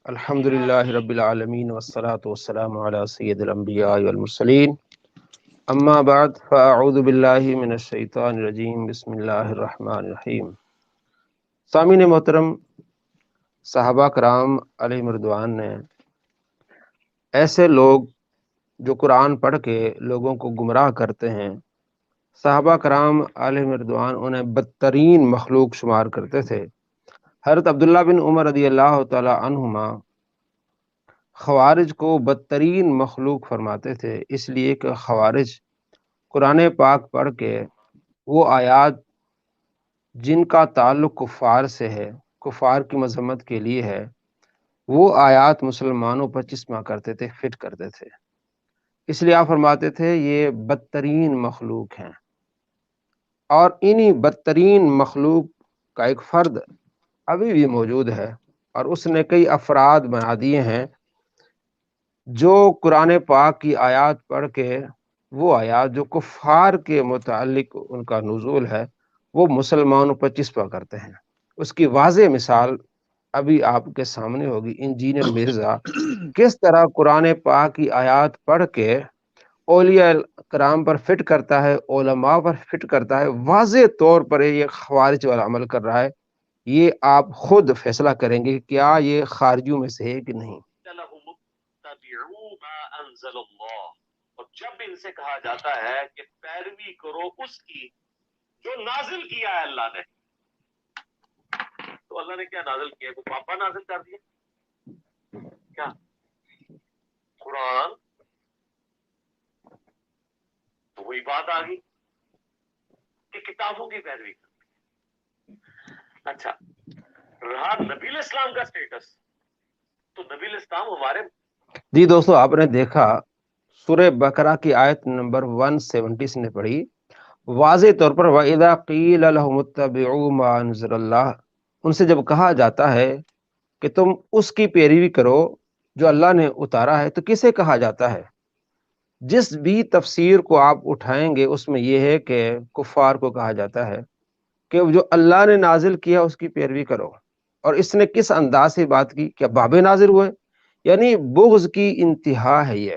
الحمد للہ رب العالمین والصلاة والسلام علی سید الانبیاء والمرسلین اما بعد فاعوذ باللہ من الشیطان الرجیم بسم اللہ الرحمن الرحیم۔ سامعین محترم، صحابہ کرام علیہم رضوان نے ایسے لوگ جو قرآن پڑھ کے لوگوں کو گمراہ کرتے ہیں، صحابہ کرام علیہم رضوان انہیں بدترین مخلوق شمار کرتے تھے۔ حضرت عبداللہ بن عمر رضی اللہ تعالی عنہما خوارج کو بدترین مخلوق فرماتے تھے، اس لیے کہ خوارج قرآن پاک پڑھ کے وہ آیات جن کا تعلق کفار سے ہے، کفار کی مذمت کے لیے ہے، وہ آیات مسلمانوں پر چسپاں کرتے تھے، فٹ کرتے تھے۔ اس لیے آپ فرماتے تھے یہ بدترین مخلوق ہیں، اور انہی بدترین مخلوق کا ایک فرد ابھی بھی موجود ہے، اور اس نے کئی افراد بنا دیے ہیں جو قرآن پاک کی آیات پڑھ کے وہ آیات جو کفار کے متعلق ان کا نزول ہے وہ مسلمانوں پر چسپاں کرتے ہیں۔ اس کی واضح مثال ابھی آپ کے سامنے ہوگی۔ انجینئر مرزا کس طرح قرآن پاک کی آیات پڑھ کے اولیاء کرام پر فٹ کرتا ہے، علماء پر فٹ کرتا ہے، واضح طور پر یہ خوارج والا عمل کر رہا ہے۔ یہ آپ خود فیصلہ کریں گے کہ کیا یہ خارجیوں میں سے ہے کہ نہیں۔ اور جب ان سے کہا جاتا ہے کہ پیروی کرو اس کی جو نازل کیا ہے اللہ نے، تو اللہ نے کیا نازل کیا؟ کوئی پاپا نازل کر دیا کیا؟ قرآن تو وہی بات آ گئی کہ کتابوں کی پیروی کرتی ہے۔ اچھا، رہا نبی الاسلام کا سٹیٹس، تو نبی الاسلام ہمارے جی دوستو، آپ نے دیکھا سورہ بقرہ کی آیت نمبر 170 سے نے پڑھی، واضح طور پر وَإِذَا قِيلَ لَهُمُ اتَّبِعُوا مَا أَنزَلَ اللَّهُ، ان سے جب کہا جاتا ہے کہ تم اس کی پیروی کرو جو اللہ نے اتارا ہے، تو کسے کہا جاتا ہے؟ جس بھی تفسیر کو آپ اٹھائیں گے اس میں یہ ہے کہ کفار کو کہا جاتا ہے کہ جو اللہ نے نازل کیا اس کی پیروی کرو۔ اور اس نے کس انداز سے بات کی؟ کیا باب نازل ہوئے؟ یعنی بغض کی انتہا ہے یہ۔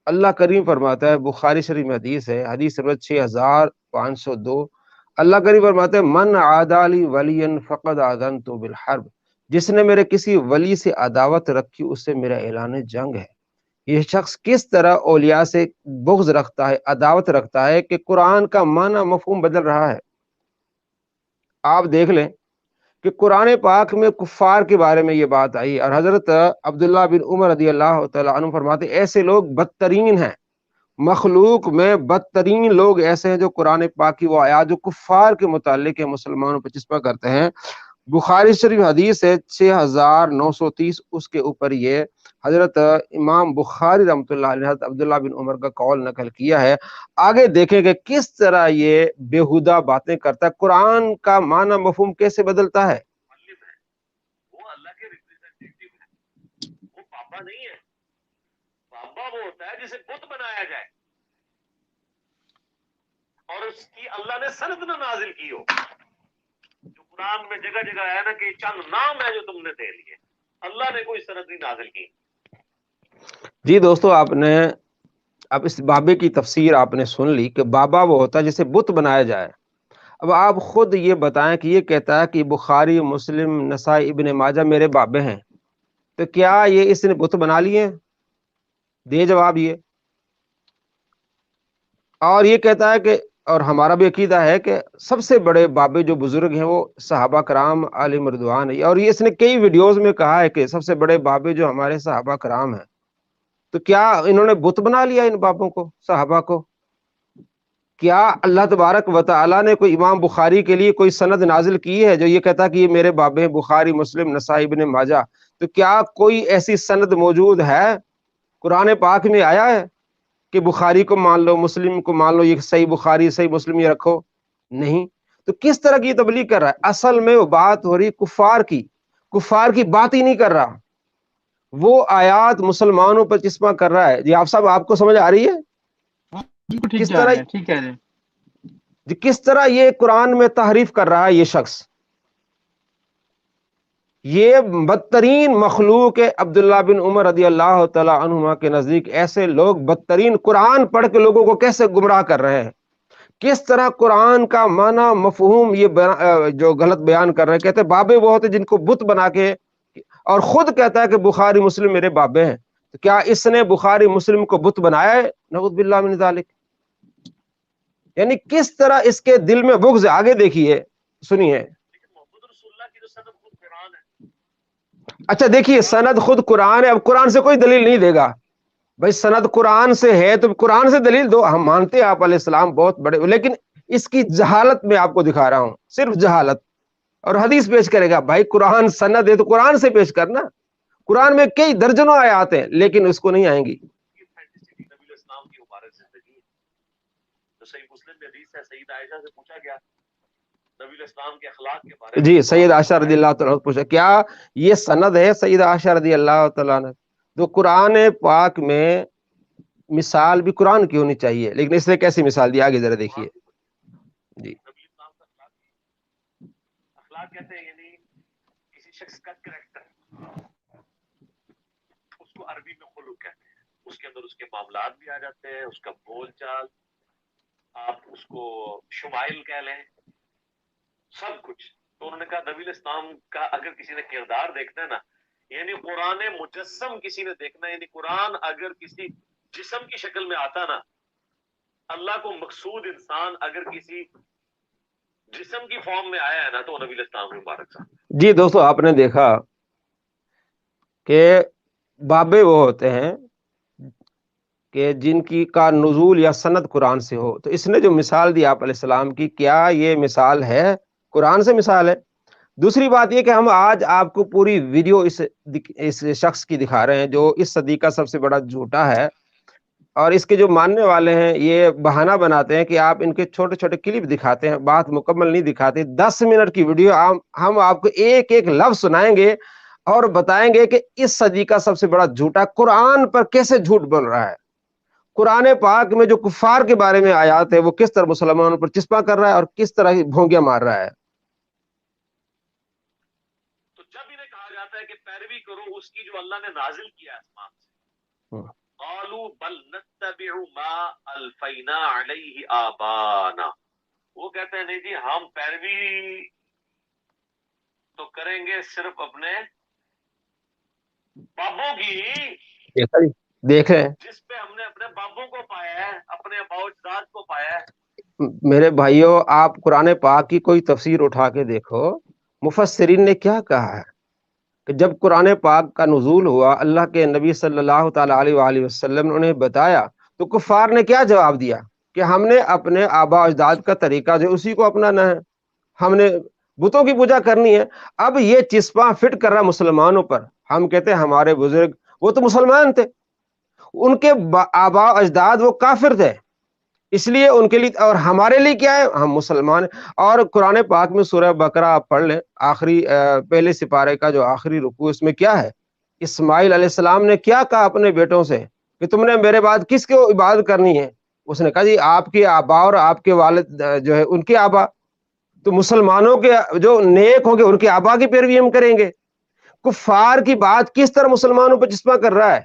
اللہ کریم فرماتا ہے، بخاری شریف میں حدیث ہے، حدیث نمبر 6502، اللہ کریم فرماتا ہے من عادی لی ولی فقد آذنت بالحرب، جس نے میرے کسی ولی سے عداوت رکھی اس سے میرا اعلان جنگ ہے۔ یہ شخص کس طرح اولیاء سے بغض رکھتا ہے، عداوت رکھتا ہے کہ قرآن کا معنی مفہوم بدل رہا ہے۔ آپ دیکھ لیں کہ قرآن پاک میں کفار کے بارے میں یہ بات آئی، اور حضرت عبداللہ بن عمر رضی اللہ تعالیٰ عنہ فرماتے ایسے لوگ بدترین ہیں، مخلوق میں بدترین لوگ ایسے ہیں جو قرآن پاک کی وہ آیات جو کفار کے متعلق ہے مسلمانوں پر چسپاں کرتے ہیں۔ بخاری شریف حدیث ہے 6930، اس کے اوپر یہ حضرت امام بخاری رحمۃ اللہ علیہ حضرت عبداللہ بن عمر کا قول نقل کیا ہے۔ آگے دیکھیں کہ کس طرح یہ بیہودہ باتیں کرتا ہے، قرآن کا معنی مفہوم کیسے بدلتا ہے۔ معلم ہے، وہ اللہ کے ریپریزنٹیٹیو ہے، وہ پاپا نہیں ہے۔ پاپا وہ ہوتا ہے جسے بت بنایا جائے اور اس کی اللہ نے سند نہ نازل کی ہو۔ جو قرآن میں جگہ جگہ ہے نا کہ چند نام ہے جو تم نے دے لیے، اللہ نے کوئی سند نہیں نازل کی۔ جی دوستو، آپ نے اب اس بابے کی تفسیر آپ نے سن لی کہ بابا وہ ہوتا ہے جسے بت بنایا جائے۔ اب آپ خود یہ بتائیں کہ یہ کہتا ہے کہ بخاری، مسلم، نسائی، ابن ماجہ میرے بابے ہیں، تو کیا یہ اس نے بت بنا لیے؟ دے جواب یہ۔ اور یہ کہتا ہے کہ اور ہمارا بھی عقیدہ ہے کہ سب سے بڑے بابے جو بزرگ ہیں وہ صحابہ کرام علیہم رضوان ہیں، اور یہ اس نے کئی ویڈیوز میں کہا ہے کہ سب سے بڑے بابے جو ہمارے صحابہ کرام ہیں۔ تو کیا انہوں نے بت بنا لیا ان بابوں کو، صحابہ کو؟ کیا اللہ تبارک و تعالیٰ نے کوئی امام بخاری کے لیے کوئی سند نازل کی ہے جو یہ کہتا کہ یہ میرے بابے ہیں، بخاری، مسلم، نسائی، ابن ماجہ؟ تو کیا کوئی ایسی سند موجود ہے قرآن پاک میں آیا ہے کہ بخاری کو مان لو، مسلم کو مان لو، یہ صحیح بخاری صحیح مسلم یہ رکھو؟ نہیں۔ تو کس طرح کی تبلیغ کر رہا ہے؟ اصل میں وہ بات ہو رہی کفار کی بات ہی نہیں کر رہا، وہ آیات مسلمانوں پر چسپاں کر رہا ہے۔ جی آپ صاحب، آپ کو سمجھ آ رہی ہے کس طرح ٹھیک کہہ رہے ہیں۔ کس طرح یہ قرآن میں تحریف کر رہا ہے یہ شخص؟ یہ بدترین مخلوق ہے۔ عبداللہ بن عمر رضی اللہ تعالی عنہما کے نزدیک ایسے لوگ بدترین قرآن پڑھ کے لوگوں کو کیسے گمراہ کر رہے ہیں، کس طرح قرآن کا معنی مفہوم یہ جو غلط بیان کر رہے ہیں۔ کہتے ہیں بابے وہ ہوتے جن کو بت بنا کے، اور خود کہتا ہے کہ بخاری مسلم میرے بابے ہیں، تو کیا اس نے بخاری مسلم کو بت بنایا ہے؟ نعوذ باللہ من ذالک۔ یعنی کس طرح اس کے دل میں بغض ہے۔ آگے دیکھیے، سنیے۔ لیکن محمد رسول اللہ کی جو سند خود قرآن ہے۔ اچھا دیکھیے، سند خود قرآن ہے، اب قرآن سے کوئی دلیل نہیں دے گا بھائی، سند قرآن سے ہے تو قرآن سے دلیل دو۔ ہم مانتے ہیں آپ علیہ السلام بہت بڑے، لیکن اس کی جہالت میں آپ کو دکھا رہا ہوں، صرف جہالت۔ اور حدیث پیش کرے گا، بھائی قرآن سند ہے تو قرآن سے پیش کرنا۔ قرآن میں کئی درجنوں آیات ہیں لیکن اس کو نہیں آئیں گی۔ نبی اسلام کی مبارک زندگی ہے، تو صحیح مسلم میں حدیث ہے، سید عائشہ سے پوچھا گیا نبی اسلام کے اخلاق کے بارے میں، جی، سید عائشہ رضی اللہ تعالیٰ عنہ پوچھا کیا یہ سند ہے سید عائشہ رضی اللہ تعالیٰ عنہ؟ تو قرآن پاک میں مثال بھی قرآن کی ہونی چاہیے، لیکن اس نے کیسی مثال دی؟ آگے ذرا دیکھیے۔ جی، نبی اسلام کا اخلاق کہتے ہیں یعنی کسی شخص کا کریکٹر، اس کو عربی میں خلق کہتے ہیں، اس کے اندر اس کے معاملات بھی آ جاتے ہیں، اس کا بول چال، آپ اس کو شمائل کہہ لیں، سب کچھ۔ تو انہوں نے کہا نبی اسلام کا اگر کسی نے کردار دیکھنا ہے نا، یعنی قرآن مجسم کسی نے دیکھنا ہے، یعنی قرآن اگر کسی جسم کی شکل میں آتا نا، اللہ کو مقصود انسان اگر کسی جسم کی فارم میں آیا ہے نا، تو نبی اسلام مبارک صاحب۔ جی دوستو، آپ نے دیکھا کہ بابے وہ ہوتے ہیں کہ جن کی کا نزول یا سند قرآن سے ہو، تو اس نے جو مثال دی آپ علیہ السلام کی، کیا یہ مثال ہے قرآن سے مثال ہے؟ دوسری بات یہ کہ ہم آج آپ کو پوری ویڈیو اس شخص کی دکھا رہے ہیں جو اس صدی کا سب سے بڑا جھوٹا ہے، اور اس کے جو ماننے والے ہیں یہ بہانہ بناتے ہیں کہ آپ ان کے چھوٹے چھوٹے کلپ دکھاتے ہیں، بات مکمل نہیں دکھاتے۔ 10 منٹ کی ویڈیو ہم آپ کو ایک ایک لفظ سنائیں گے اور بتائیں گے کہ اس صدی کا سب سے بڑا جھوٹا قرآن پر کیسے جھوٹ بن رہا ہے، قرآن پاک میں جو کفار کے بارے میں آیات ہے وہ کس طرح مسلمانوں پر چسپاں کر رہا ہے اور کس طرح بھونگیاں مار رہا ہے۔ تو جب انہیں کہا جاتا ہے کہ پیروی کرو اس کی جو اللہ نے نازل کیا آسمان سے، قالوا بل نتبع ما الفینا علیہ آبانا، وہ کہتے ہیں نہیں جی ہم پیروی تو کریں گے صرف اپنے بابوں کی، دیکھ رہے ہیں جس پہ ہم نے اپنے بابوں کو پایا ہے، اپنے اباء و اجداد کو پایا ہے۔ میرے بھائیوں، آپ قرآن پاک کی کوئی تفسیر اٹھا کے دیکھو، مفسرین نے کیا کہا ہے کہ جب قرآن پاک کا نزول ہوا، اللہ کے نبی صلی اللہ تعالی علیہ وآلہ وسلم نے انہیں بتایا، تو کفار نے کیا جواب دیا کہ ہم نے اپنے آباء و اجداد کا طریقہ جو اسی کو اپنانا ہے، ہم نے بتوں کی پوجا کرنی ہے۔ اب یہ چسپاں فٹ کر رہا مسلمانوں پر۔ ہم کہتے ہیں ہمارے بزرگ وہ تو مسلمان تھے، ان کے آباء و اجداد وہ کافر تھے، اس لیے ان کے لیے، اور ہمارے لیے کیا ہے، ہم مسلمان ہیں۔ اور قرآن پاک میں سورہ بقرہ آپ پڑھ لیں، آخری پہلے سپارے کا جو آخری رکوع، اس میں کیا ہے، اسماعیل علیہ السلام نے کیا کہا اپنے بیٹوں سے کہ تم نے میرے بعد کس کو عبادت کرنی ہے؟ اس نے کہا جی آپ کے آبا اور آپ کے والد جو ہے ان کے آبا، تو مسلمانوں کے جو نیک ہوں گے ان کے آبا کی پیروی ہم کریں گے۔ کفار کی بات کس طرح مسلمانوں پر چسپاں کر رہا ہے؟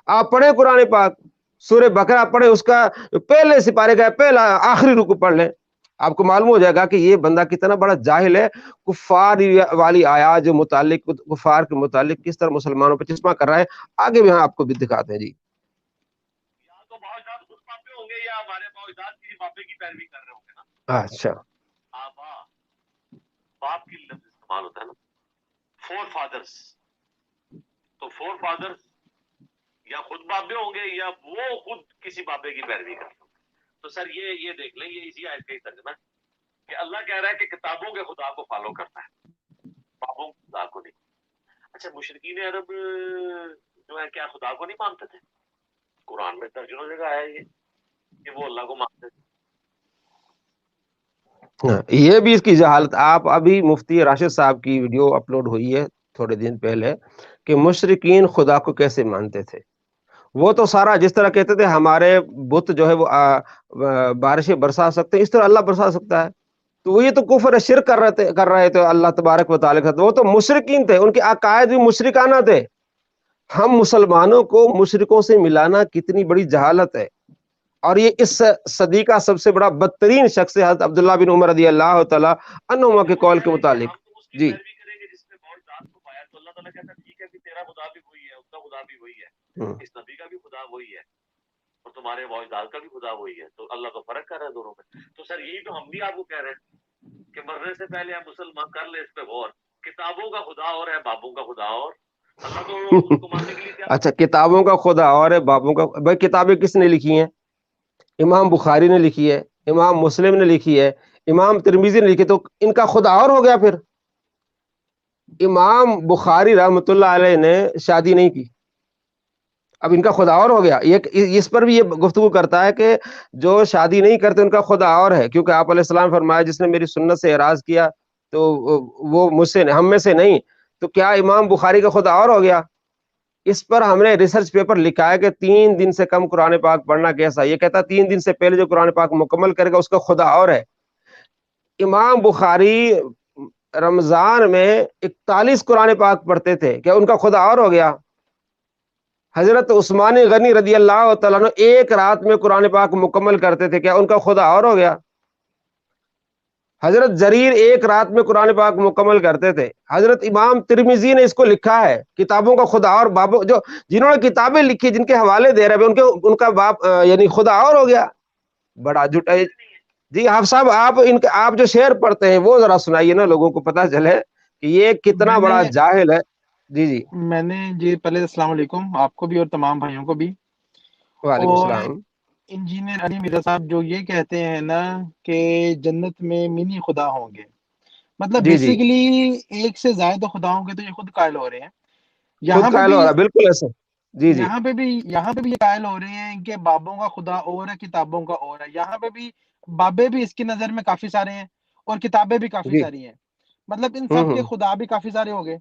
آپ پڑھیں قرآن پاک، سورہ بقرہ پڑھیں، اس کا پہلے سپارے کا پہلا آخری رکوع پڑھ لیں، آپ کو معلوم ہو جائے گا کہ یہ بندہ کتنا بڑا جاہل ہے۔ کفار والی آیات جو متعلق کفار کے متعلق کس طرح مسلمانوں پہ چشمہ کر رہا ہے، آگے بھی ہم آپ کو بھی دکھاتے ہیں۔ جی، یا تو باپ اجداد خود پاپے ہوں گے یا ہمارے باپ اجداد کسی پاپے کی پیروی کر رہے ہوں گے نا۔ اچھا، آبا باپ کی لفظ استعمال ہوتا ہے نا، فور فادرز، تو فور فادرز یا خود بابے ہوں گے یا وہ خود کسی بابے کی پیروی کرتے ہوں گے۔ تو سر یہ دیکھ لیں، یہ اسی آیت کا ہی ترجمہ ہے کہ اللہ کہہ رہا ہے کہ کتابوں کے خدا کو فالو کرنا ہے، بابوں کے خدا کو نہیں۔ اچھا، مشرکین عرب جو ہے کیا خدا کو نہیں مانتے تھے؟ قرآن میں درجنوں جگہ آیا یہ کہ وہ اللہ کو مانتے تھے۔ یہ بھی اس کی جہالت۔ آپ ابھی مفتی راشد صاحب کی ویڈیو اپلوڈ ہوئی ہے تھوڑے دن پہلے کہ مشرکین خدا کو کیسے مانتے تھے۔ وہ تو سارا جس طرح کہتے تھے ہمارے بت جو ہے وہ بارشیں برسا سکتے ہیں، اس طرح اللہ برسا سکتا ہے۔ تو وہ یہ تو کفر شرک کر رہے تھے اللہ تبارک و تعالیٰ کے ساتھ، وہ تو مشرکین تھے، ان کے عقائد بھی مشرکانہ تھے. ہم مسلمانوں کو مشرکوں سے ملانا کتنی بڑی جہالت ہے. اور یہ اس صدی کا سب سے بڑا بدترین شخص ہے حضرت عبداللہ بن عمر رضی اللہ تعالیٰ عنہما کے قول کے مطابق. ہم تو اس کی جی پیروی کریں گے جس نے بہت ذات کو پایا، تو اللہ تعالیٰ کہتا ہے ٹھیک ہے کہ تیرا خدا بھی وہی ہے، اس کا خدا بھی وہی ہے، ہوں. اس نبی کا بھی خدا وہی ہے، اور تمہارے معجزات کا بھی خدا وہی ہے. تو اللہ تو فرق کر رہا ہے دونوں میں. تو سر یہی تو ہم بھی آپ کو کہہ رہے ہیں کہ مرنے سے پہلے آپ مسلمان کر لیں اس پہ غور. کتابوں کا خدا اور ہے، بابوں کا خدا اور. اللہ تو اس کو ماننے کے لیے تیار. اچھا کتابوں کا خدا اور ہے، بابوں کا. بھائی کتابیں کس نے لکھی ہیں؟ امام بخاری نے لکھی ہے، امام مسلم نے لکھی ہے، امام ترمذی نے لکھی، تو ان کا خدا اور ہو گیا. پھر امام بخاری رحمۃ اللہ علیہ نے شادی نہیں کی، اب ان کا خدا اور ہو گیا. یہ اس پر بھی یہ گفتگو کرتا ہے کہ جو شادی نہیں کرتے ان کا خدا اور ہے، کیونکہ آپ علیہ السلام فرمایا جس نے میری سنت سے اعراض کیا تو وہ مجھ سے ہم میں سے نہیں. تو کیا امام بخاری کا خدا اور ہو گیا؟ اس پر ہم نے ریسرچ پیپر لکھا ہے کہ 3 دن سے کم قرآن پاک پڑھنا کیسا. یہ کہتا 3 دن سے پہلے جو قرآن پاک مکمل کرے گا اس کا خدا اور ہے. امام بخاری رمضان میں 41 قرآن پاک پڑھتے تھے، کیا ان کا خدا اور ہو گیا؟ حضرت عثمان غنی رضی اللہ تعالیٰ عنہ ایک رات میں قرآن پاک مکمل کرتے تھے، کیا ان کا خدا اور ہو گیا؟ حضرت جریر ایک رات میں قرآن پاک مکمل کرتے تھے. حضرت امام ترمذی نے اس کو لکھا ہے کتابوں کا خدا اور بابوں، جو جنہوں نے کتابیں لکھی جن کے حوالے دے رہے ہیں ان کا باپ یعنی خدا اور ہو گیا. بڑا جھوٹا ہے. جی حافظ صاحب آپ جو شعر پڑھتے ہیں وہ ذرا سنائیے نا، لوگوں کو پتہ چلے کہ یہ کتنا بڑا جاہل ہے. جی جی میں نے جی پہلے السلام علیکم آپ کو بھی اور تمام بھائیوں کو بھی. وعلیکم اور السلام. انجینئر علی مرزا صاحب جو یہ کہتے ہیں نا کہ جنت میں منی خدا ہوں گے، مطلب جی جی بیسیکلی ایک سے زائد خدا ہوں گے، تو یہ خود قائل ہو رہے ہیں. خود یہاں پہ قائل بھی ہو رہا ہے، بالکل ایسا. جی جی یہاں پہ بھی یہ قائل ہو رہے ہیں کہ بابوں کا خدا اور ہے، کتابوں کا اور ہے. یہاں پہ بھی بابے بھی اس کی نظر میں کافی سارے ہیں اور کتابیں بھی کافی جی ساری ہیں. مطلب ان سب کے خدا بھی کافی سارے ہو گئے.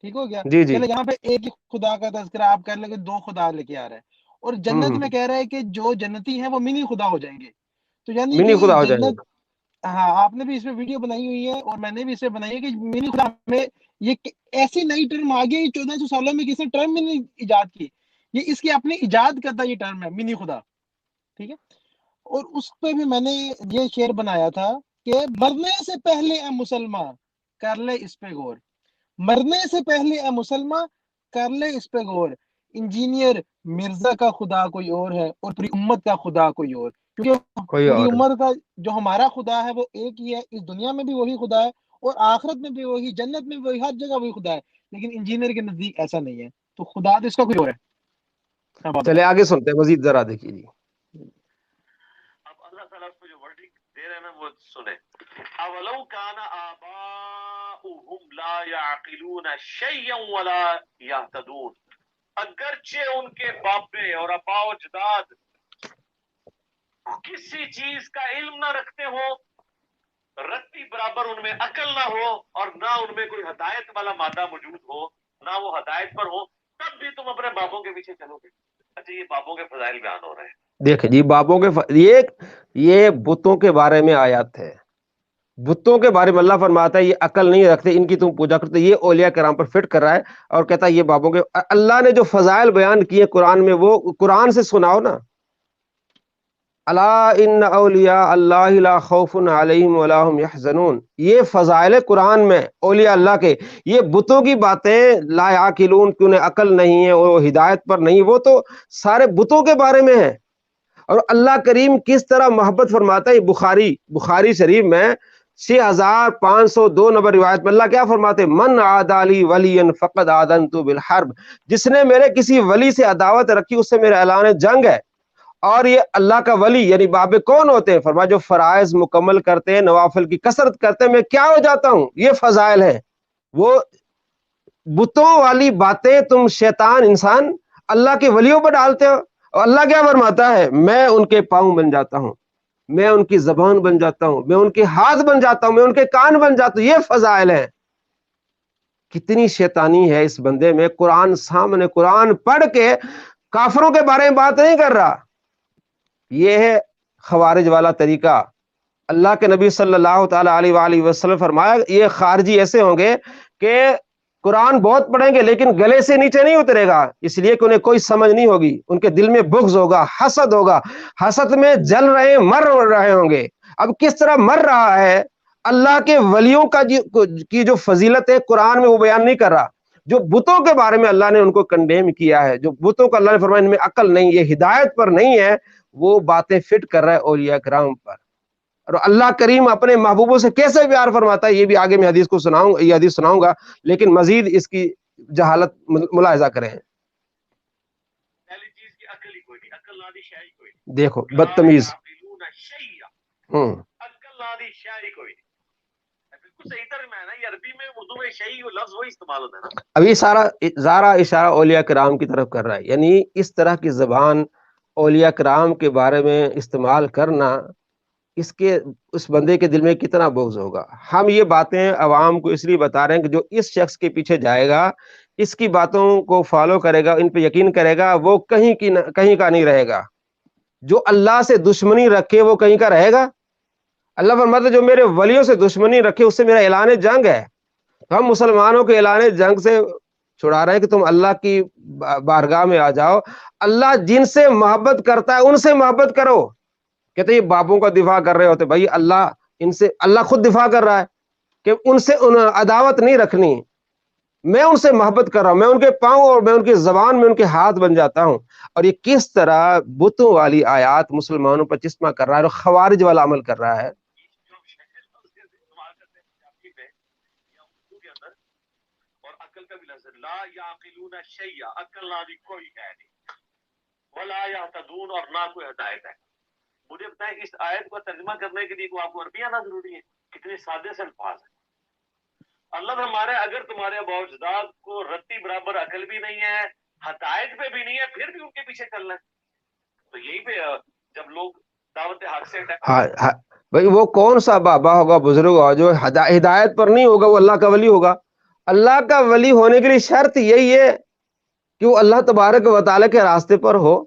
ٹھیک ہو گیا. جی جی چلے یہاں پہ ایک ہی خدا کا تذکرہ آپ کر لیں کہ 2 خدا لے کے آ رہا ہے، اور جنت میں کہہ رہا ہے کہ جو جنتی ہیں وہ منی خدا ہو جائیں گے. تو یعنی منی کہ خدا ہو جائیں گے. جنت، ہاں آپ نے بھی اس پہ ویڈیو بنائی ہوئی ہے اور میں نے بھی اس پہ بنائی ہے کہ منی خدا میں یہ ایسی نئی ٹرم آ گئی 1400 سالوں میں کسی نے ٹرم میں نہیں ایجاد کی، یہ اس کی اپنی ایجاد کرتا یہ ٹرم ہے منی خدا. ٹھیک ہے. اور اس پہ بھی میں نے یہ شعر بنایا تھا کہ مرنے سے پہلے اے مسلمان کر لے اس پہ غور، مرنے سے پہلے اے مسلمان کر لے اس پہ غور. انجینئر مرزا کا خدا کوئی اور ہے اور پوری امت کا خدا کوئی اور. کیونکہ کوئی پوری اور. امت کا جو ہمارا خدا ہے وہ ایک ہی ہے، اس دنیا میں بھی وہی خدا ہے اور آخرت میں بھی وہی، جنت میں بھی وہی، ہر جگہ وہی خدا ہے. لیکن انجینئر کے نزدیک ایسا نہیں ہے، تو خدا تو اس کا کوئی اور ہے. اب آپ چلے بتائیں. آگے سنتے ہیں، مزید ذرا دیکھیے. جی اب اللہ تعالیٰ اس کو جو ورڈنگ دے رہے ہیں نا وہ سنیں. اولو کان آباؤہم لا یعقلون شیئا ولا یہتدون، اگرچہ ان کے باپے اور ابا و اجداد کسی چیز کا علم نہ رکھتے ہو، رتی برابر ان میں عقل نہ ہو، اور نہ ان میں کوئی ہدایت والا مادہ موجود ہو، نہ وہ ہدایت پر ہو، تب بھی تم اپنے باپوں کے پیچھے چلو گے. اچھا یہ باپوں کے فضائل بیان ہو رہے ہیں. دیکھیں جی بابوں کے یہ بتوں کے بارے میں آیات ہے. بتوں کے بارے میں اللہ فرماتا ہے یہ عقل نہیں رکھتے، ان کی تم پوجا کرتے. یہ اولیاء کرام پر فٹ کر رہا ہے اور کہتا ہے یہ بابوں کے. اللہ نے جو فضائل بیان کیے قرآن میں وہ قرآن سے سناؤ نا. الا ان اولیاء اللہ لا خوف علیہم ولا هم يحزنون، یہ فضائل قرآن میں اولیاء اللہ کے. یہ بتوں کی باتیں لا یعقلون کہ انہیں عقل نہیں ہے، وہ ہدایت پر نہیں، وہ تو سارے بتوں کے بارے میں ہے. اور اللہ کریم کس طرح محبت فرماتا ہے. بخاری شریف میں 6502 نمبر روایت میں اللہ کیا فرماتے؟ من عادى لي وليا فقد آذنت بالحرب، جس نے میرے کسی ولی سے عداوت رکھی اس سے میرا اعلان جنگ ہے. اور یہ اللہ کا ولی یعنی بابے کون ہوتے ہیں؟ فرمایا جو فرائض مکمل کرتے ہیں، نوافل کی کثرت کرتے ہیں. میں کیا ہو جاتا ہوں؟ یہ فضائل ہیں. وہ بتوں والی باتیں تم شیطان انسان اللہ کے ولیوں پر ڈالتے ہو. اور اللہ کیا فرماتا ہے؟ میں ان کے پاؤں بن جاتا ہوں، میں ان کی زبان بن جاتا ہوں، میں ان کے ہاتھ بن جاتا ہوں، میں ان کے کان بن جاتا ہوں. یہ فضائل ہیں. کتنی شیطانی ہے اس بندے میں. قرآن سامنے، قرآن پڑھ کے کافروں کے بارے میں بات نہیں کر رہا. یہ ہے خوارج والا طریقہ اللہ کے نبی صلی اللہ تعالیٰ علیہ وآلہ وسلم فرمایا یہ خارجی ایسے ہوں گے کہ قرآن بہت پڑھیں گے لیکن گلے سے نیچے نہیں اترے گا، اس لیے کہ انہیں کوئی سمجھ نہیں ہوگی، ان کے دل میں بغض ہوگا، حسد ہوگا، حسد میں جل رہے مر رہے ہوں گے۔ اب کس طرح مر رہا ہے؟ اللہ کے ولیوں کی جو فضیلت ہے قرآن میں وہ بیان نہیں کر رہا، جو بتوں کے بارے میں اللہ نے ان کو کنڈیم کیا ہے، جو بتوں کو اللہ نے فرمایا ان میں عقل نہیں، یہ ہدایت پر نہیں ہے، وہ باتیں فٹ کر رہا ہے اولیاء کرام پر۔ اور اللہ کریم اپنے محبوبوں سے کیسے پیار فرماتا ہے یہ بھی آگے میں حدیث کو سناؤں، یہ حدیث سناؤں گا، لیکن مزید اس کی جہالت ملاحظہ کریں۔ پہلی چیز کی عقل ہی کوئی نہیں، عقل نہ دی شے ہی کوئی نہیں، دیکھو لا بدتمیز، یعقلون شیئا، ہوں عقل نہ دی شے ہی کوئی نہیں۔ بالکل صحیح ترجمہ ہے نا، یہ عربی میں اردو میں شیء لفظ وہی استعمال ہوتا ہے نا۔ اب یہ سارا اشارہ اولیاء کرام کی طرف کر رہا ہے، یعنی اس طرح کی زبان اولیاء کرام کے بارے میں استعمال کرنا اس بندے کے دل میں کتنا بغض ہوگا۔ ہم یہ باتیں عوام کو اس لیے بتا رہے ہیں کہ جو اس شخص کے پیچھے جائے گا، اس کی باتوں کو فالو کرے گا، ان پہ یقین کرے گا، وہ کہیں کا نہیں رہے گا۔ جو اللہ سے دشمنی رکھے وہ کہیں کا رہے گا؟ اللہ فرماتا ہے جو میرے ولیوں سے دشمنی رکھے اس سے میرا اعلان جنگ ہے۔ ہم مسلمانوں کے اعلان جنگ سے چھڑا رہے ہیں کہ تم اللہ کی بارگاہ میں آ جاؤ، اللہ جن سے محبت کرتا ہے ان سے محبت کرو۔ کہتے یہ باپوں کا دفاع کر رہے ہوتے، بھائی اللہ خود دفاع کر رہا ہے کہ ان سے عداوت نہیں رکھنی، میں ان سے محبت کر رہا ہوں، میں ان کے پاؤں اور میں ان کی زبان میں ان کے ہاتھ بن جاتا ہوں۔ اور یہ کس طرح بتوں والی آیات مسلمانوں پر چشمہ کر رہا ہے اور خوارج والا عمل کر رہا ہے۔ جو شے لفظ استعمال کرتے ہیں پنجابی میں یا اردو کے اندر، اور عقل کا بھی لفظ ہے، لا یعقلون شیئا، عقل نہ دی کوئی ہے نہیں، ولا یہتدون، اور نہ کوئی ہدایت ہے۔ مجھے بتائیں اس آیت کو ترجمہ کرنے کے لیے کو آپ کو عربی آنا ضروری ہے؟ کتنے سادے سے الفاظ ہیں۔ اللہ ہمارے اگر تمہارے اباء و اجداد کو رتی برابر عقل بھی نہیں ہے، ہدایت پہ بھی نہیں ہے، پھر بھی ان کے پیچھے چلنا ہے، تو یہی پہ جب لوگ دعوت حق سے بھائی وہ کون سا بابا ہوگا، بزرگ ہوگا جو ہدایت پر نہیں ہوگا وہ اللہ کا ولی ہوگا؟ اللہ کا ولی ہونے کے لیے شرط یہی ہے کہ وہ اللہ تبارک و تعالیٰ کے راستے پر ہو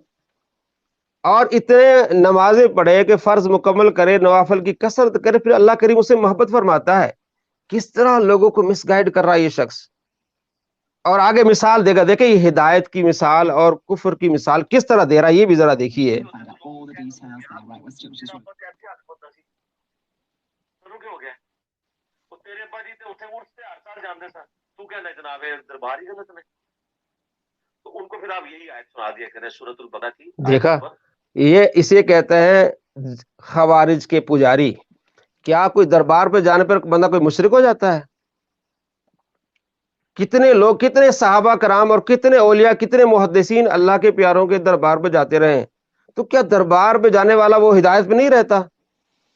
اور اتنے نمازیں پڑھے کہ فرض مکمل کرے، نوافل کی کثرت کرے، پھر اللہ کریم اسے محبت فرماتا ہے۔ کس طرح لوگوں کو مس گائیڈ کر رہا ہے یہ شخص، اور آگے مثال دے گا، دیکھیں یہ ہدایت کی مثال اور کفر کی مثال کس طرح دے رہا ہے یہ بھی ذرا دیکھیے۔ تیرے ابا جی اتنے اٹھ سے ہر سال جاندے سن، تو کہنا جناب دربار ہی غلط نے، تو ان کو پھر آپ یہی آیت سنا دیا کریں سورۃ البقرہ کی۔ دیکھا، یہ اسے کہتے ہیں خوارج کے پجاری۔ کیا کوئی دربار پہ جانے پر بندہ کوئی مشرک ہو جاتا ہے؟ کتنے لوگ، کتنے صحابہ کرام اور کتنے اولیاء، کتنے محدثین اللہ کے پیاروں کے دربار پہ جاتے رہے، تو کیا دربار پہ جانے والا وہ ہدایت پہ نہیں رہتا؟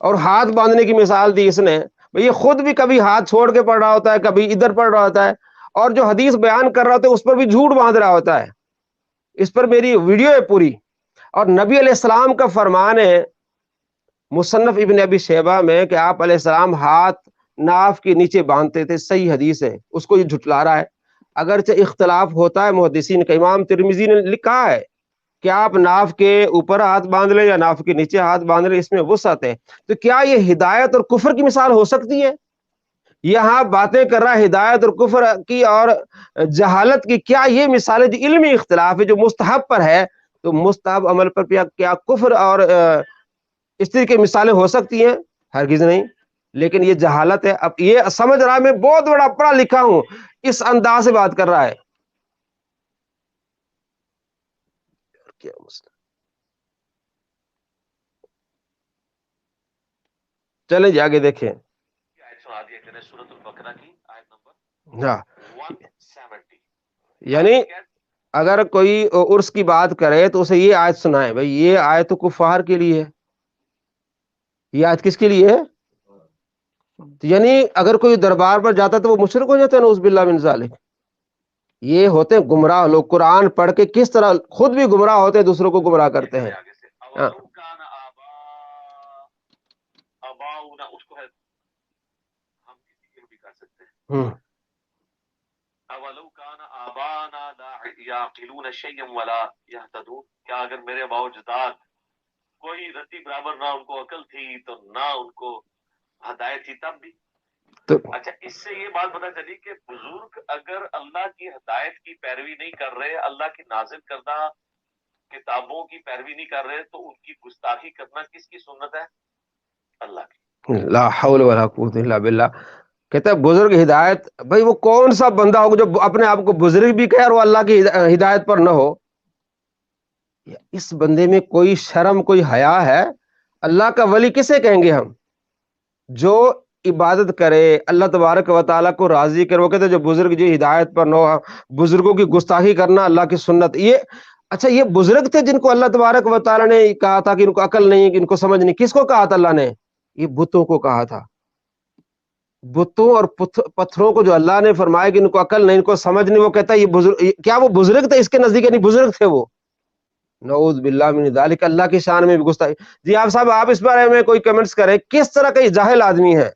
اور ہاتھ باندھنے کی مثال دی اس نے، یہ خود بھی کبھی ہاتھ چھوڑ کے پڑھ رہا ہوتا ہے، کبھی ادھر پڑھ رہا ہوتا ہے، اور جو حدیث بیان کر رہا ہوتا ہے اس پر بھی جھوٹ باندھ رہا ہوتا ہے۔ اس پر میری ویڈیو ہے پوری، اور نبی علیہ السلام کا فرمان ہے مصنف ابن ابی شیبہ میں کہ آپ علیہ السلام ہاتھ ناف کے نیچے باندھتے تھے، صحیح حدیث ہے، اس کو یہ جھٹلا رہا ہے۔ اگرچہ اختلاف ہوتا ہے محدثین کا، امام ترمذی نے لکھا ہے کہ آپ ناف کے اوپر ہاتھ باندھ لیں یا ناف کے نیچے ہاتھ باندھ لیں، اس میں وسعت ہے۔ تو کیا یہ ہدایت اور کفر کی مثال ہو سکتی ہے؟ یہاں باتیں کر رہا ہے ہدایت اور کفر کی اور جہالت کی، کیا یہ مثالیں جو علمی اختلاف ہے جو مستحب پر ہے، تو مستحب عمل پر کیا کفر اور اس طرح کی مثالیں ہو سکتی ہیں؟ ہرگز نہیں۔ لیکن یہ جہالت ہے۔ اب یہ سمجھ رہا ہے میں بہت بڑا پڑھا لکھا ہوں، اس انداز سے بات کر رہا ہے۔ کیا مسئلہ، چلیں جی آگے دیکھیں۔ آیت سنا دیا کریں سورۃ البقرہ کی آیت نمبر ہاں 170۔ یعنی اگر کوئی عرس کی بات کرے تو اسے یہ آیت سنائے، بھائی یہ آیت تو کفار کے لیے ہے، یہ آیت کس کے لیے ہے؟ یعنی اگر کوئی دربار پر جاتا تو وہ مشرک ہو جاتا ہے، نعوذ باللہ من ذالک۔ یہ ہوتے ہیں گمراہ لوگ، قرآن پڑھ کے کس طرح خود بھی گمراہ ہوتے ہیں، دوسروں کو گمراہ کرتے ہیں۔ ہاں اباؤنا، اس کو ہے ہم کسی کے بھی کر سکتے ہیں۔ اولو کان آبانا لا یعقلون شیئا ولا یہتدون، کیا اگر میرے اباء و اجداد کوئی رتی برابر نہ ان کو عقل تھی تو نہ ان کو ہدایت تھی تب بھی. تو اچھا اس سے یہ بات پتہ چلی کہ بزرگ اگر اللہ کی ہدایت کی پیروی نہیں کر رہے، اللہ کی نازل کردہ کتابوں کی پیروی نہیں کر رہے، تو ان کی گستاخی کرنا کس کی سنت ہے؟ اللہ کی. لا حول ولا قوت الا باللہ. کہتا ہے بزرگ ہدایت، بھائی وہ کون سا بندہ ہوگا جو اپنے آپ کو بزرگ بھی کہے اور وہ اللہ کی ہدایت پر نہ ہو؟ اس بندے میں کوئی شرم، کوئی حیا ہے؟ اللہ کا ولی کسے کہیں گے ہم؟ جو عبادت کرے، اللہ تبارک و تعالیٰ کو راضی کرے. وہ کہتے ہیں جو بزرگ جو ہدایت پر نہ ہو، بزرگوں کی گستاخی کرنا اللہ کی سنت. یہ اچھا یہ بزرگ تھے جن کو اللہ تبارک و تعالیٰ نے کہا تھا کہ ان کو عقل نہیں، کہ ان کو سمجھ نہیں. کس کو کہا تھا اللہ نے؟ یہ بتوں کو کہا تھا. بتوں اور پتھروں کو جو اللہ نے فرمایا کہ ان کو عقل نہیں، ان کو سمجھ نہیں، وہ کہتا ہے یہ بزرگ. کیا وہ بزرگ تھے؟ اس کے نزدیک نہیں بزرگ تھے وہ. نعوذ باللہ من ذالک. اللہ کی شان میں بھی گستاخی. جی آپ صاحب، آپ اس بارے میں کوئی کمنٹس کریں، کس طرح کا یہ جاہل آدمی ہے؟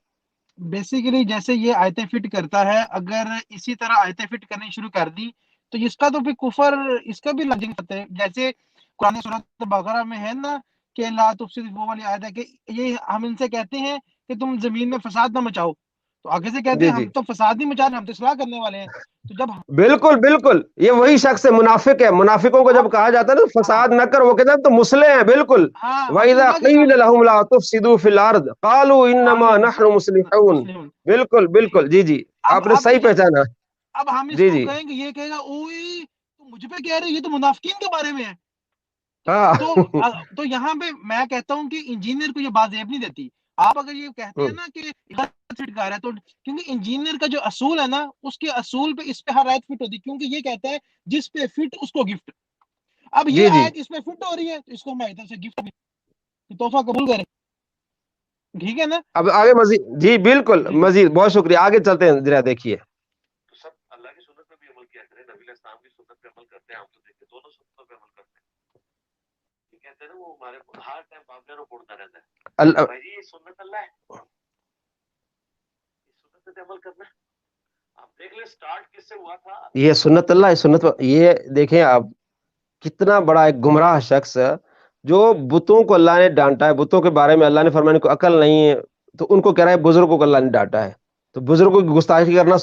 بیسیکلی جیسے یہ آیتیں فٹ کرتا ہے، اگر اسی طرح آیتیں فٹ کرنی شروع کر دی تو اس کا تو پھر کفر، اس کا بھی لازم ہوتا ہے. جیسے قرآن سورۃ بقرہ میں ہے نا کہ لا تفسدوا، وہ والی آیت ہے کہ یہ ہم ان سے کہتے ہیں کہ تم زمین میں فساد نہ مچاؤ، تو آگے سے کہتے جی ہیں جی ہم تو فساد نہیں مچا رہے، ہم تو اصلاح کرنے والے ہیں. تو جب بالکل بالکل، یہ وہی شخص ہے، منافق ہے. منافقوں کو جب کہا جاتا ہے نا فساد نہ کر، وہ کہتے ہیں تو مسلح ہیں. بالکل. ہم تو وَإِذَا اللہ کے قِيلَ کام لَهُمْ لَا تُفْسِدُوا فِي الْأَرْضِ قَالُوا إِنَّمَا نَحْنُ مُصْلِحُونَ. مسلم. بالکل بالکل، جی جی، آپ نے اب صحیح پہچانا. اب ہم اس جی کو جی کہیں گے، یہ کہے گا اوئی تو مجھ پہ کہہ رہے یہ تو منافقین کے بارے میں ہے. ہاں تو یہاں پہ میں کہتا ہوں کہ انجینئر کو یہ بات زیب نہیں دیتی. آپ اگر یہ کہتے ہیں نا کہ فٹ کر رہا ہے، تو کیونکہ انجینئر کا جو اصول ہے نا، اس کے اصول پہ اس پہ ہر آیت فٹ ہوتی ہے، کیونکہ یہ کہتا ہے جس پہ فٹ اس کو گفٹ. اب جی یہ جی آیت اس پہ فٹ ہو رہی ہے تو اس کو میں ادھر سے گفٹ تحفہ قبول کریں. ٹھیک ہے نا؟ اب آگے مزید. جی بالکل، مزید بہت شکریہ. آگے چلتے ہیں، ذرا دیکھیے. تو سب اللہ کی سنت پہ بھی عمل کیا کریں، نبی علیہ السلام کی سنت پہ عمل کرتے ہیں. ہم تو دیکھتے دونوں سنتوں پہ عمل کرتے ہیں. یہ کہتے ہیں نا وہ ہمارے ہر ٹائم بابلے رو پڑتا رہتا ہے. بھائی یہ سنت اللہ ہے، اس سنت پہ عمل کرنا ہے. آپ دیکھ لیں سٹارٹ کس سے ہوا تھا. یہ سنت اللہ، یہ سنت. یہ دیکھیں آپ، کتنا بڑا ایک گمراہ شخص ہے جو بتوں کو اللہ نے ڈانٹا ہے. بتوں کے بارے میں اللہ نے فرمایا ان کو عقل نہیں ہے، تو ان کو کہہ رہا ہے بزرگوں کو اللہ نے ڈانٹا ہے. تو بزرگوں کی گستاخی کرنا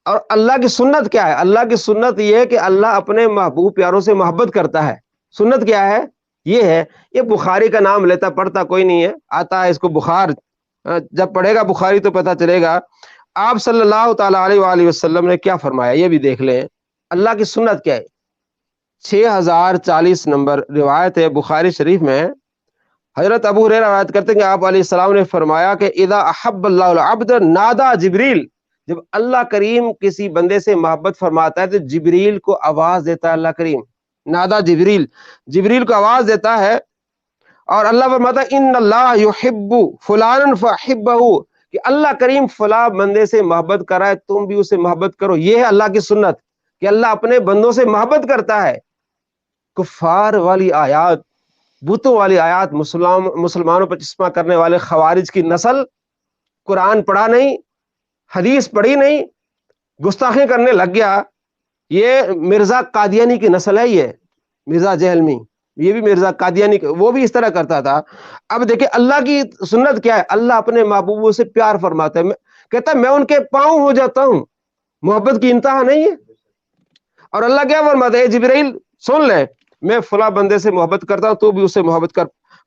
اور اللہ کی سنت کیا ہے؟ اللہ کی سنت یہ ہے کہ اللہ اپنے محبوب پیاروں سے محبت کرتا ہے. سنت کیا ہے؟ یہ ہے. یہ بخاری کا نام لیتا، پڑھتا کوئی نہیں ہے، آتا ہے اس کو بخار. جب پڑھے گا بخاری تو پتہ چلے گا آپ صلی اللہ تعالی علیہ وآلہ وسلم نے کیا فرمایا. یہ بھی دیکھ لیں اللہ کی سنت کیا ہے. 6040 نمبر روایت ہے بخاری شریف میں. حضرت ابو ہریرہ روایت کرتے ہیں کہ آپ علیہ السلام نے فرمایا کہ اذا احب اللہ العبد نادا جبریل. جب اللہ کریم کسی بندے سے محبت فرماتا ہے تو جبریل کو آواز دیتا ہے. اللہ کریم نادا جبریل، جبریل کو آواز دیتا ہے. اور اللہ فرماتا ہے ان اللہ یحب فلانا فاحبہ، کہ اللہ کریم فلاں بندے سے محبت کرائے، تم بھی اسے محبت کرو. یہ ہے اللہ کی سنت کہ اللہ اپنے بندوں سے محبت کرتا ہے. کفار والی آیات، بتوں والی آیات، مسلمانوں پر چشمہ کرنے والے خوارج کی نسل قرآن پڑھا نہیں، حدیث پڑھی نہیں، گستاخی کرنے لگ گیا. یہ مرزا قادیانی کی نسل ہے. یہ مرزا جہلمی، یہ بھی مرزا قادیانی، وہ بھی اس طرح کرتا تھا. اب دیکھیں اللہ کی سنت کیا ہے. اللہ اپنے محبوبوں سے پیار فرماتا ہے، کہتا ہے میں ان کے پاؤں ہو جاتا ہوں. محبت کی انتہا نہیں ہے. اور اللہ کیا فرماتا ہے؟ جبریل سن لے، میں فلاں بندے سے محبت کرتا ہوں، تو بھی اس سے محبت کر.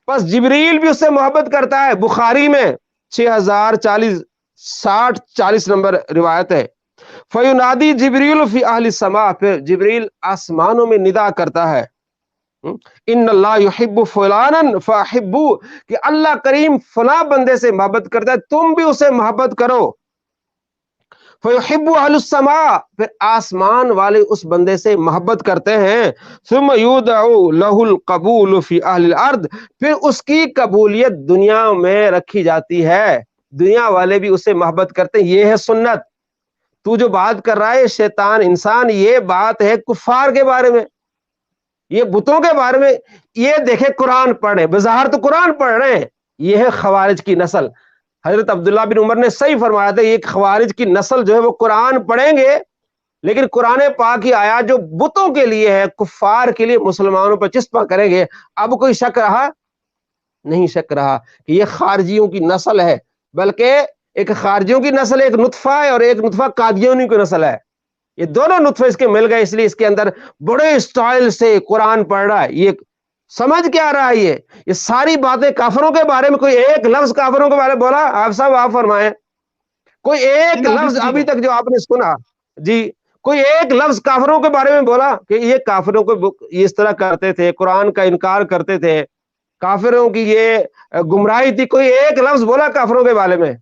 بس جبریل بھی اس سے محبت کرتا ہے. بخاری میں 6040 نمبر روایت ہے. فَيُنَادِي جبریل فی اہل السماء، پھر جبریل آسمانوں میں ندا کرتا ہے ان اللہ یحب فلانا فاحبو، کہ اللہ کریم فلاں بندے سے محبت کرتا ہے، تم بھی اسے محبت کرو. فَيُحِبُّ أَهْلُ السَّمَاءِ، پھر آسمان والے اس بندے سے محبت کرتے ہیں. ثُمَّ يُودَعُ لَهُ الْقَبُولُ فِي أَهْلِ الْأَرْضِ، پھر اس کی قبولیت دنیا میں رکھی جاتی ہے، دنیا والے بھی اسے محبت کرتے ہیں. یہ ہے سنت. تو جو بات کر رہا ہے شیطان انسان، یہ بات ہے کفار کے بارے میں، یہ بتوں کے بارے میں. یہ دیکھیں قرآن پڑھ رہے، بظاہر تو قرآن پڑھ رہے ہیں. یہ ہے خوارج کی نسل. حضرت عبداللہ بن عمر نے صحیح فرمایا تھا، یہ خوارج کی نسل جو ہے وہ قرآن پڑھیں گے لیکن قرآن پاک کی آیات جو بتوں کے لیے ہے، کفار کے لیے، مسلمانوں پر چسپاں کریں گے. اب کوئی شک رہا؟ نہیں شک رہا کہ یہ خارجیوں کی نسل ہے، بلکہ ایک خارجیوں کی نسل ایک نطفہ ہے، اور ایک نطفہ قادیانیوں کی نسل ہے. یہ دونوں نطفے اس کے مل گئے، اس لیے اس کے اندر بڑے اسٹائل سے قرآن پڑھ رہا ہے. یہ سمجھ کیا رہا ہے؟ یہ ساری باتیں کافروں کے بارے میں کوئی ایک لفظ کافروں کے بارے میں بولا؟ آپ صاحب آپ فرمائیں، کوئی ایک لفظ ابھی تک جو آپ نے سنا جی، کوئی ایک لفظ کافروں کے بارے میں بولا کہ یہ کافروں کو یہ اس طرح کرتے تھے، قرآن کا انکار کرتے تھے، کافروں کی یہ گمراہی تھی؟ کوئی ایک لفظ بولا کافروں کے بارے میں؟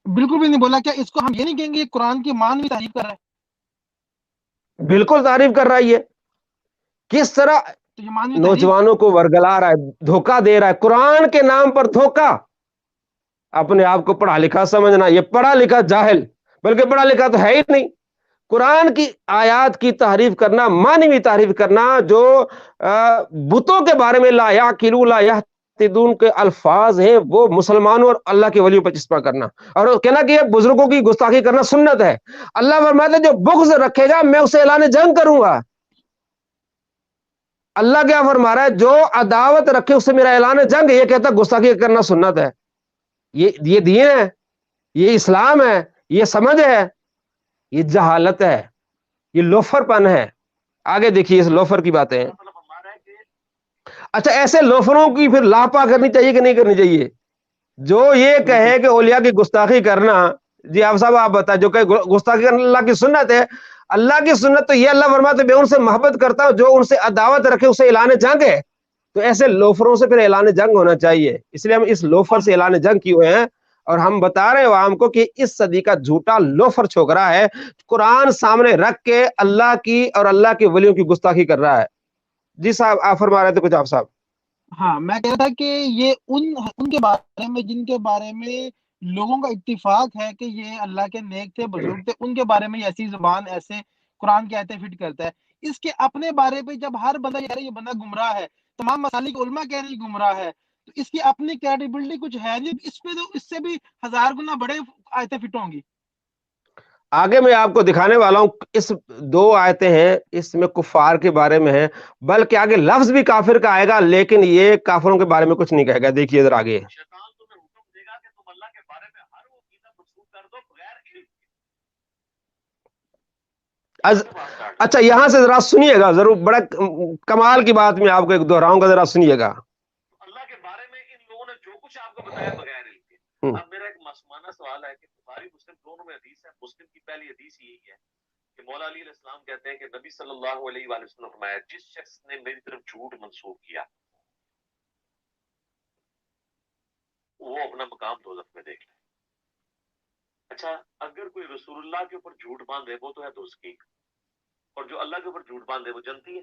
بالکل بھی نہیں بولا. کیا اس کو ہم یہ نہیں کہیں گے قرآن کی معنوی تعریف کر رہا ہے؟ بالکل تعریف کر رہا ہے. یہ کس طرح تو یہ معنوی تعریف نوجوانوں کو ورگلا رہا ہے، دھوکہ دے رہا ہے، قرآن کے نام پر دھوکہ. اپنے آپ کو پڑھا لکھا سمجھنا، یہ پڑھا لکھا جاہل، بلکہ پڑھا لکھا تو ہے ہی نہیں. قرآن کی آیات کی تعریف کرنا، معنوی تعریف کرنا، جو بتوں کے بارے میں لا یعقلون لا یہتدون کے الفاظ ہیں، وہ مسلمانوں اور اللہ کے ولیوں پر چسپاں کرنا، اور کہنا کہ یہ بزرگوں کی گستاخی کرنا سنت ہے. اللہ فرماتا ہے جو بغض رکھے گا میں اسے اعلان جنگ کروں گا. اللہ کیا فرما رہا ہے؟ جو عداوت رکھے اسے میرا اعلان جنگ. یہ کہتا ہے گستاخی کرنا سنت ہے. یہ دین ہے، یہ اسلام ہے، یہ سمجھ ہے، یہ جہالت ہے، یہ لوفر پن ہے. آگے دیکھیے اس لوفر کی باتیں. مطلب ہمارا ہے کہ اچھا، ایسے لوفروں کی پھر لاپا کرنی چاہیے کہ نہیں کرنی چاہیے؟ جو یہ کہے کہ اولیاء کی گستاخی کرنا، جی آپ صاحب آپ بتائیں، جو کہ گستاخی کرنا اللہ کی سنت ہے. اللہ کی سنت تو یہ اللہ فرماتے میں ان سے محبت کرتا ہوں جو ان سے عداوت رکھے اسے اعلان جنگ ہے. تو ایسے لوفروں سے پھر اعلان جنگ ہونا چاہیے. اس لیے ہم اس لوفر سے اعلان جنگ کیے ہوئے ہیں، اور ہم بتا رہے ہیں عوام کو کہ اس صدی کا جھوٹا لوفر چھوکرا ہے، قرآن سامنے رکھ کے اللہ کی اور اللہ کے ولیوں کی گستاخی کر رہا ہے. جی صاحب آپ فرما رہے تھے کچھ آپ صاحب. ہاں میں کہہ رہا تھا کہ یہ ان کے بارے میں جن کے بارے میں لوگوں کا اتفاق ہے کہ یہ اللہ کے نیک تھے، بزرگ تھے، ان کے بارے میں ایسی زبان ایسے قرآن کی آیتیں فٹ کرتا ہے. اس کے اپنے بارے پہ جب ہر بندہ کہہ رہا ہے یہ بندہ گمراہ ہے، تمام مسالک علماء کہہ رہے ہیں گمراہ ہے، تو اس کی اپنی کریڈیبلٹی کچھ ہے نہیں. اس پہ تو اس سے بھی 1000 گنا بڑے آیتیں فٹ ہوں گی. آگے میں آپ کو دکھانے والا ہوں. اس دو آیتیں ہیں، اس میں کفار کے بارے میں ہے، بلکہ آگے لفظ بھی کافر کا آئے گا، لیکن یہ کافروں کے بارے میں کچھ نہیں کہے گا. دیکھیے ذرا آگے. شیطان تمہیں حکم دے گا کہ تم اللہ کے بارے میں ہر وہ عقیدہ منسوخ کر دو بغیر علم کے. اچھا یہاں سے ذرا سنیے گا ضرور، بڑا کمال کی بات میں آپ کو ایک دہراؤں گا، ذرا سنیے گا. اللہ کے بارے میں ان لوگوں نے جو کچھ آپ کو بتایا بغیر علم کے. اب میرا ایک معصومانہ سوال ہے کہ بخاری مسلم دونوں میں حدیث ہے. مسلم کی پہلی حدیث یہی ہے کہ مولا علی علیہ السلام کہتے ہیں کہ نبی صلی اللہ علیہ وآلہ وسلم نے فرمایا جس شخص نے میری طرف جھوٹ منسوخ کیا وہ اپنا مقام دوزخ میں دیکھ لے. اچھا اگر کوئی رسول اللہ کے اوپر جھوٹ باندھے وہ تو ہے دوزخی، اور جو اللہ کے اوپر جھوٹ باندھے وہ جنتی ہے،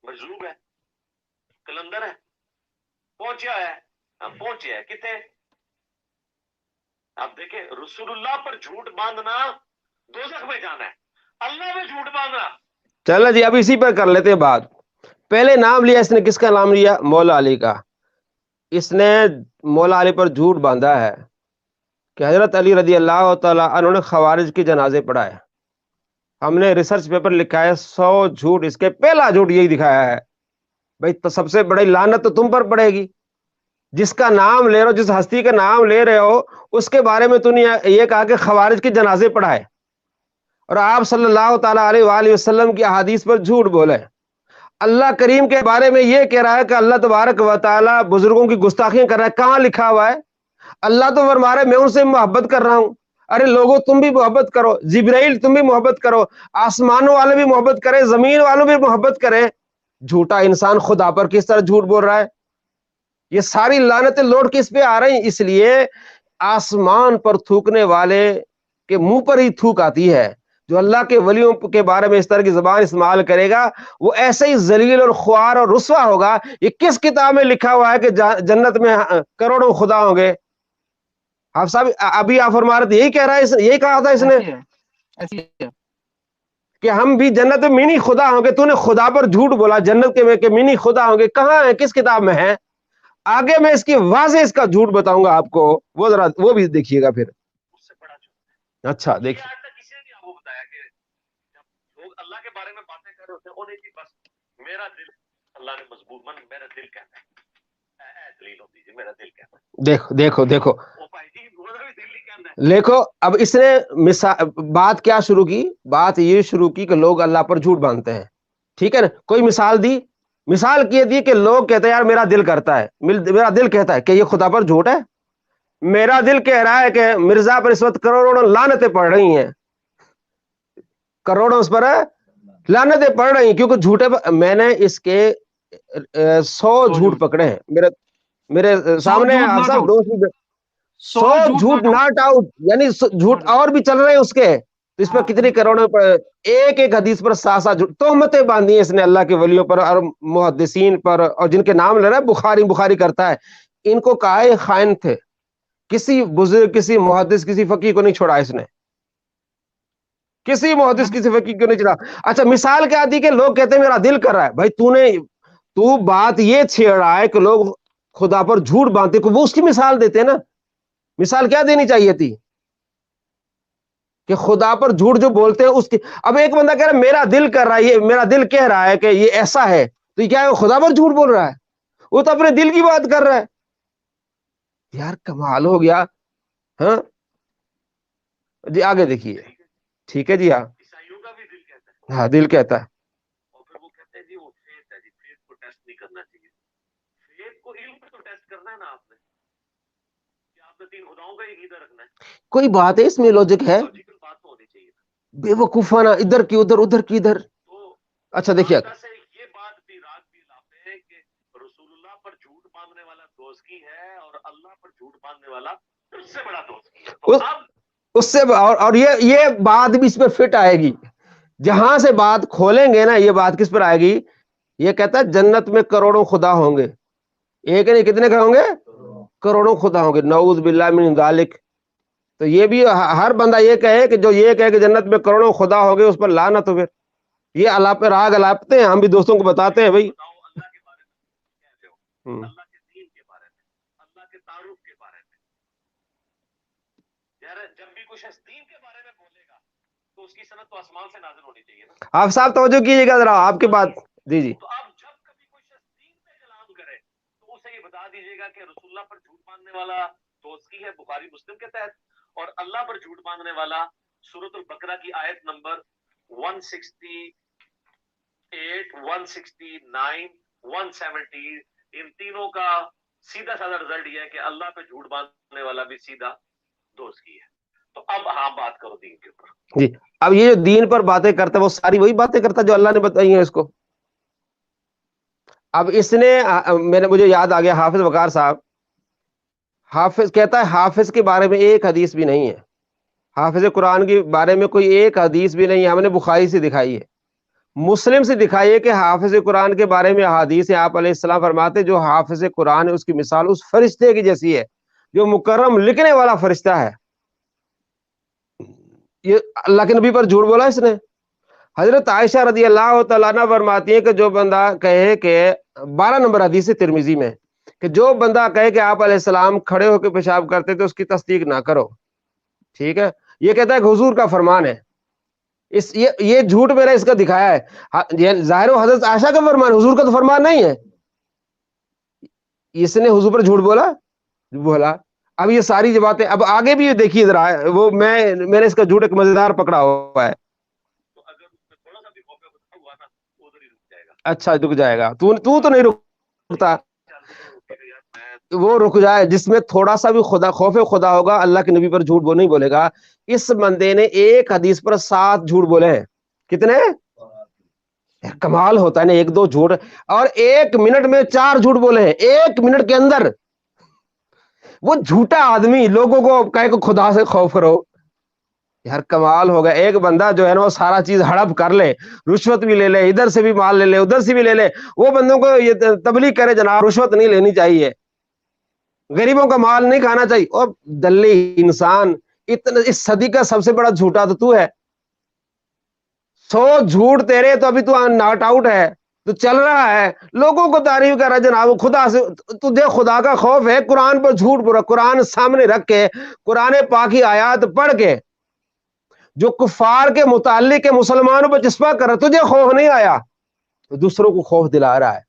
مجذوب ہے، کلندر ہے، پہنچیا ہے. ہم پہنچے ہیں کتنے؟ آپ دیکھیں رسول اللہ پر جھوٹ باندھنا دوزخ میں جانا ہے، اللہ میں جھوٹ باندھنا. چلو جی اب اسی پر کر لیتے ہیں بات. پہلے نام لیا اس نے، کس کا نام لیا؟ مولا علی کا. اس نے مولا علی پر جھوٹ باندھا ہے کہ حضرت علی رضی اللہ تعالیٰ انہوں نے خوارج کے جنازے پڑھائے. ہم نے ریسرچ پیپر لکھا ہے 100 جھوٹ، اس کے پہلا جھوٹ یہی دکھایا ہے. بھائی تو سب سے بڑی لعنت تو تم پر پڑے گی. جس کا نام لے رہے ہو، جس ہستی کا نام لے رہے ہو، اس کے بارے میں تو نے یہ کہا کہ خوارج کے جنازے پڑھائے، اور آپ صلی اللہ تعالیٰ علیہ وآلہ وسلم کی احادیث پر جھوٹ بولے. اللہ کریم کے بارے میں یہ کہہ رہا ہے کہ اللہ تبارک و تعالیٰ بزرگوں کی گستاخیاں کر رہا ہے. کہاں لکھا ہوا ہے؟ اللہ تو فرما رہا ہے میں ان سے محبت کر رہا ہوں. ارے لوگوں تم بھی محبت کرو، جبرائیل تم بھی محبت کرو، آسمانوں والے بھی محبت کرے، زمین والوں بھی محبت کرے. جھوٹا انسان خدا پر کس طرح جھوٹ بول رہا ہے؟ یہ ساری لعنتیں لوٹ کس پہ آ رہی ہیں؟ اس لیے آسمان پر تھوکنے والے کے منہ پر ہی تھوک آتی ہے. جو اللہ کے ولیوں کے بارے میں اس طرح کی زبان استعمال کرے گا وہ ایسے ہی ذلیل اور خوار اور رسوا ہوگا. یہ کس کتاب میں لکھا ہوا ہے کہ جنت میں کروڑوں خدا ہوں گے؟ آپ صاحب ابھی آپ فرما رہے تھے یہی کہہ رہا ہے، یہی کہا تھا اس نے ایسی ہے. کہ ہم بھی جنت میں منی خدا ہوں گے. تو نے خدا پر جھوٹ بولا جنت کے میں کہ منی خدا ہوں گے. کہاں ہے؟ کس کتاب میں ہے؟ آگے میں اس کی واضح اس کا جھوٹ بتاؤں گا آپ کو، وہ ذرا وہ بھی دیکھیے گا پھر. اس سے بڑا اچھا دیکھیے. آج تک کسی نے نہیں آپ کو بتایا کہ جب لوگ اللہ کے بارے میں باتیں کر رہے ہوتے ہیں انہیں کی بس میرا دل اللہ نے مضبوط من میرا دل کہتا ہے دلیل ہوتی جی میرا دل کہتا ہے. دیکھو دیکھو دیکھو وہ بھائی جی وہ بھی دل نہیں کہنا ہے. دیکھو اب اس نے بات کیا شروع کی, بات یہ شروع کی کہ لوگ اللہ پر جھوٹ باندھتے ہیں, ٹھیک ہے نا, کوئی مثال دی, مثال کی دی کہ لوگ کہتے ہیں یار میرا دل کرتا ہے, میرا دل کہتا ہے کہ یہ خدا پر جھوٹ ہے, میرا دل کہہ رہا ہے کہ مرزا پر اس وقت کروڑوں لعنتیں پڑ رہی ہیں, کروڑوں اس پر لعنتیں پڑ رہی ہیں کیونکہ جھوٹے میں نے اس کے 100 جھوٹ پکڑے ہیں, میرے سامنے سب دوست, 100 جھوٹ ناٹ آؤٹ, یعنی جھوٹ اور بھی چل رہے ہیں اس کے, تو اس پر کتنی کروڑوں پر, ایک ایک حدیث پر 7 جھوٹ تہمتیں باندھی ہیں اس نے اللہ کے ولیوں پر اور محدثین پر, اور جن کے نام لے رہا ہے بخاری کرتا ہے, ان کو کہا ہے خائن تھے. کسی بزرگ, کسی محدث, کسی فقیہ کو نہیں چھوڑا اس نے, کسی محدث کسی فقیہ کو نہیں چھوڑا. اچھا مثال کیا دی کہ لوگ کہتے ہیں میرا دل کر رہا ہے, بھائی تو بات یہ چھیڑ رہا ہے کہ لوگ خدا پر جھوٹ باندھتے, وہ اس کی مثال دیتے ہیں نا, مثال کیا دینی چاہیے تھی کہ خدا پر جھوٹ جو بولتے ہیں اس کی. اب ایک بندہ کہہ رہا ہے میرا دل کر رہا ہے, یہ میرا دل کہہ رہا ہے کہ یہ ایسا ہے, تو یہ کیا ہے, خدا پر جھوٹ بول رہا ہے, وہ تو اپنے دل کی بات کر رہا ہے. یار کمال ہو گیا. ہاں جی آگے دیکھیے, ٹھیک ہے جی, ہاں عیسائیوں کا بھی دل کہتا ہے, ہاں دل کہتا ہے, اور پھر وہ کہتے ہیں جی وہ فیتھ ہے جی, فیتھ کو ٹیسٹ نہیں کرنا چاہیے. فیتھ کو علم پہ تو ٹیسٹ کرنا ہے نا آپ نے, کہ آپ نے 3 خداؤں کا ایک عقیدہ رکھنا ہے. کوئی بات ہے اس میں لوجک ہے, لاجیکل بات تو ہونی چاہیے. بے وقوفانہ ادھر کی ادھر, ادھر کی ادھر. تو اچھا دیکھیے, سے یہ بات بھی رات بھی لاتے ہیں کہ رسول اللہ پر جھوٹ باندھنے والا دوزخی ہے اور اللہ پر جھوٹ باندھنے والا اس سے بڑا دوزخی ہے. تو اب اس سے اور یہ بات بھی اس پہ فٹ آئے گی, جہاں سے بات کھولیں گے نا, یہ بات کس پر آئے گی, یہ کہتا ہے جنت میں کروڑوں خدا ہوں گے, ایک نہیں کتنے کے ہوں گے, کروڑوں خدا ہوں گے, نعوذ باللہ من ذالک. تو یہ بھی ہر بندہ یہ کہے کہ جو یہ کہے کہ جنت میں کروڑوں خدا ہوں گے, اس پر لعنت ہو. پھر یہ اللہ پہ راگ الاپتے ہیں, ہم بھی دوستوں کو بتاتے ہیں بھائی, اللہ کے بارے میں کہہ رہے ہو, اللہ کے دین کے بارے میں, اللہ کے تعارف کے بارے میں. یار جب بھی کوئی شخص دین کے بارے میں بولے گا تو اس کی سند تو آسمان سے نازل ہونی چاہیے نا. آپ صاحب توجہ کیجیے گا ذرا آپ کے بات. جی جی, تو آپ جب کبھی کوئی شخص دین پہ کلام کرے تو اسے یہ بتا دیجیے گا کہ رسول اللہ پر جھوٹ باندھنے والا دوزخی ہے بخاری مسلم کے تحت, اور اللہ پر جھوٹ باندھنے والا سورۃ البقرہ کی آیت نمبر 168, 169, 170, ان تینوں کا سیدھا سادہ رزلٹ یہ ہے کہ اللہ پہ جھوٹ باندھنے والا بھی سیدھا دوزخی ہے. تو اب ہاں بات کرو دین کے اوپر. جی اب یہ جو دین پر باتیں کرتا ہے وہ ساری وہی باتیں کرتا ہے جو اللہ نے بتائی ہیں اس کو. اب اس نے مجھے یاد آ گیا حافظ وقار صاحب, حافظ کہتا ہے حافظ کے بارے میں ایک حدیث بھی نہیں ہے, حافظ قرآن کے بارے میں کوئی ایک حدیث بھی نہیں ہے, ہم نے بخاری سے دکھائی ہے, مسلم سے دکھائی ہے کہ حافظ قرآن کے بارے میں احادیث ہیں. آپ علیہ السلام فرماتے جو حافظ قرآن ہے اس کی مثال اس فرشتے کی جیسی ہے جو مکرم لکھنے والا فرشتہ ہے. یہ اللہ کے نبی پر جھوٹ بولا اس نے. حضرت عائشہ رضی اللہ تعالیٰ عنہ فرماتی ہے کہ جو بندہ کہے کہ 12 نمبر حدیث ترمذی میں کہ جو بندہ کہے کہ آپ علیہ السلام کھڑے ہو کے پیشاب کرتے تو اس کی تصدیق نہ کرو, ٹھیک ہے, یہ کہتا ہے کہ حضور کا فرمان ہے. یہ جھوٹ میں نے اس کا دکھایا ہے, ظاہر و حضرت عائشہ کا فرمان, حضور کا تو فرمان نہیں ہے. اس نے حضور پر جھوٹ بولا. اب یہ ساری جو باتیں اب آگے بھی دیکھیے ذرا, وہ میں نے اس کا جھوٹ ایک مزیدار پکڑا ہوا ہے. اچھا رک جائے گا, تو نہیں رکتا, وہ رک جائے جس میں تھوڑا سا بھی خوف خدا ہوگا اللہ کے نبی پر جھوٹ وہ نہیں بولے گا. اس بندے نے ایک حدیث پر 7 جھوٹ بولے ہیں. کتنے؟ کمال ہوتا ہے نا, 1-2 جھوٹ, اور 1 منٹ میں 4 جھوٹ بولے ہیں 1 منٹ کے اندر. وہ جھوٹا آدمی لوگوں کو کہے کہ خدا سے خوف کرو. یار کمال ہوگا, ایک بندہ جو ہے نا وہ سارا چیز ہڑپ کر لے, رشوت بھی لے لے, ادھر سے بھی مال لے لے, ادھر سے بھی لے لے, وہ بندوں کو یہ تبلیغ کرے جناب رشوت نہیں لینی چاہیے, غریبوں کا مال نہیں کھانا چاہیے. اور دلی انسان, اتنا اس صدی کا سب سے بڑا جھوٹا تو ہے. 100 جھوٹ تیرے تو ابھی تو ناٹ آؤٹ ہے, تو چل رہا ہے, لوگوں کو تعریف کر رہا ہے جناب خدا سے. تجھے خدا کا خوف ہے, قرآن پر جھوٹ بول رہا, قرآن سامنے رکھ کے, قرآن پاک کی آیات پڑھ کے جو کفار کے متعلق کے مسلمانوں پر چسپا کر رہا, تجھے خوف نہیں آیا, تو دوسروں کو خوف دلا رہا ہے.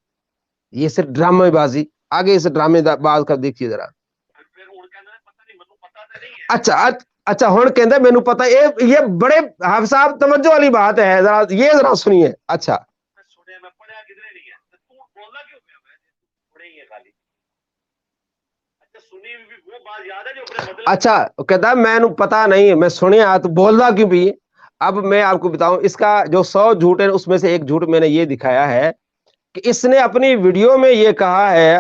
یہ صرف ڈرامہ بازی. آگے اس ڈرامے بعد کا دیکھیے ذرا. پھر ان کہنا ہے پتہ نہیں، مینوں پتہ تے نہیں ہے. اچھا ہن کہندا مینوں پتہ یہ بڑے حافظ صاحب توجہ والی بات ہے، ذرا یہ ذرا سنیے. اچھا میں سنیا، میں پڑھیا کدھر نہیں ہے، تے تو بولنا کیوں پیا میں پڑھے ہی ہے خالی. اچھا سنی بھی وہ بات یاد ہے جو اپنے مطلب. اچھا کہتا مینوں پتہ نہیں میں سنیا تو بولنا کیوں بھی. اب میں آپ کو بتاؤں اس کا جو 100 جھوٹ ہے اس میں سے ایک جھوٹ میں نے یہ دکھایا ہے کہ اس نے اپنی ویڈیو میں یہ کہا ہے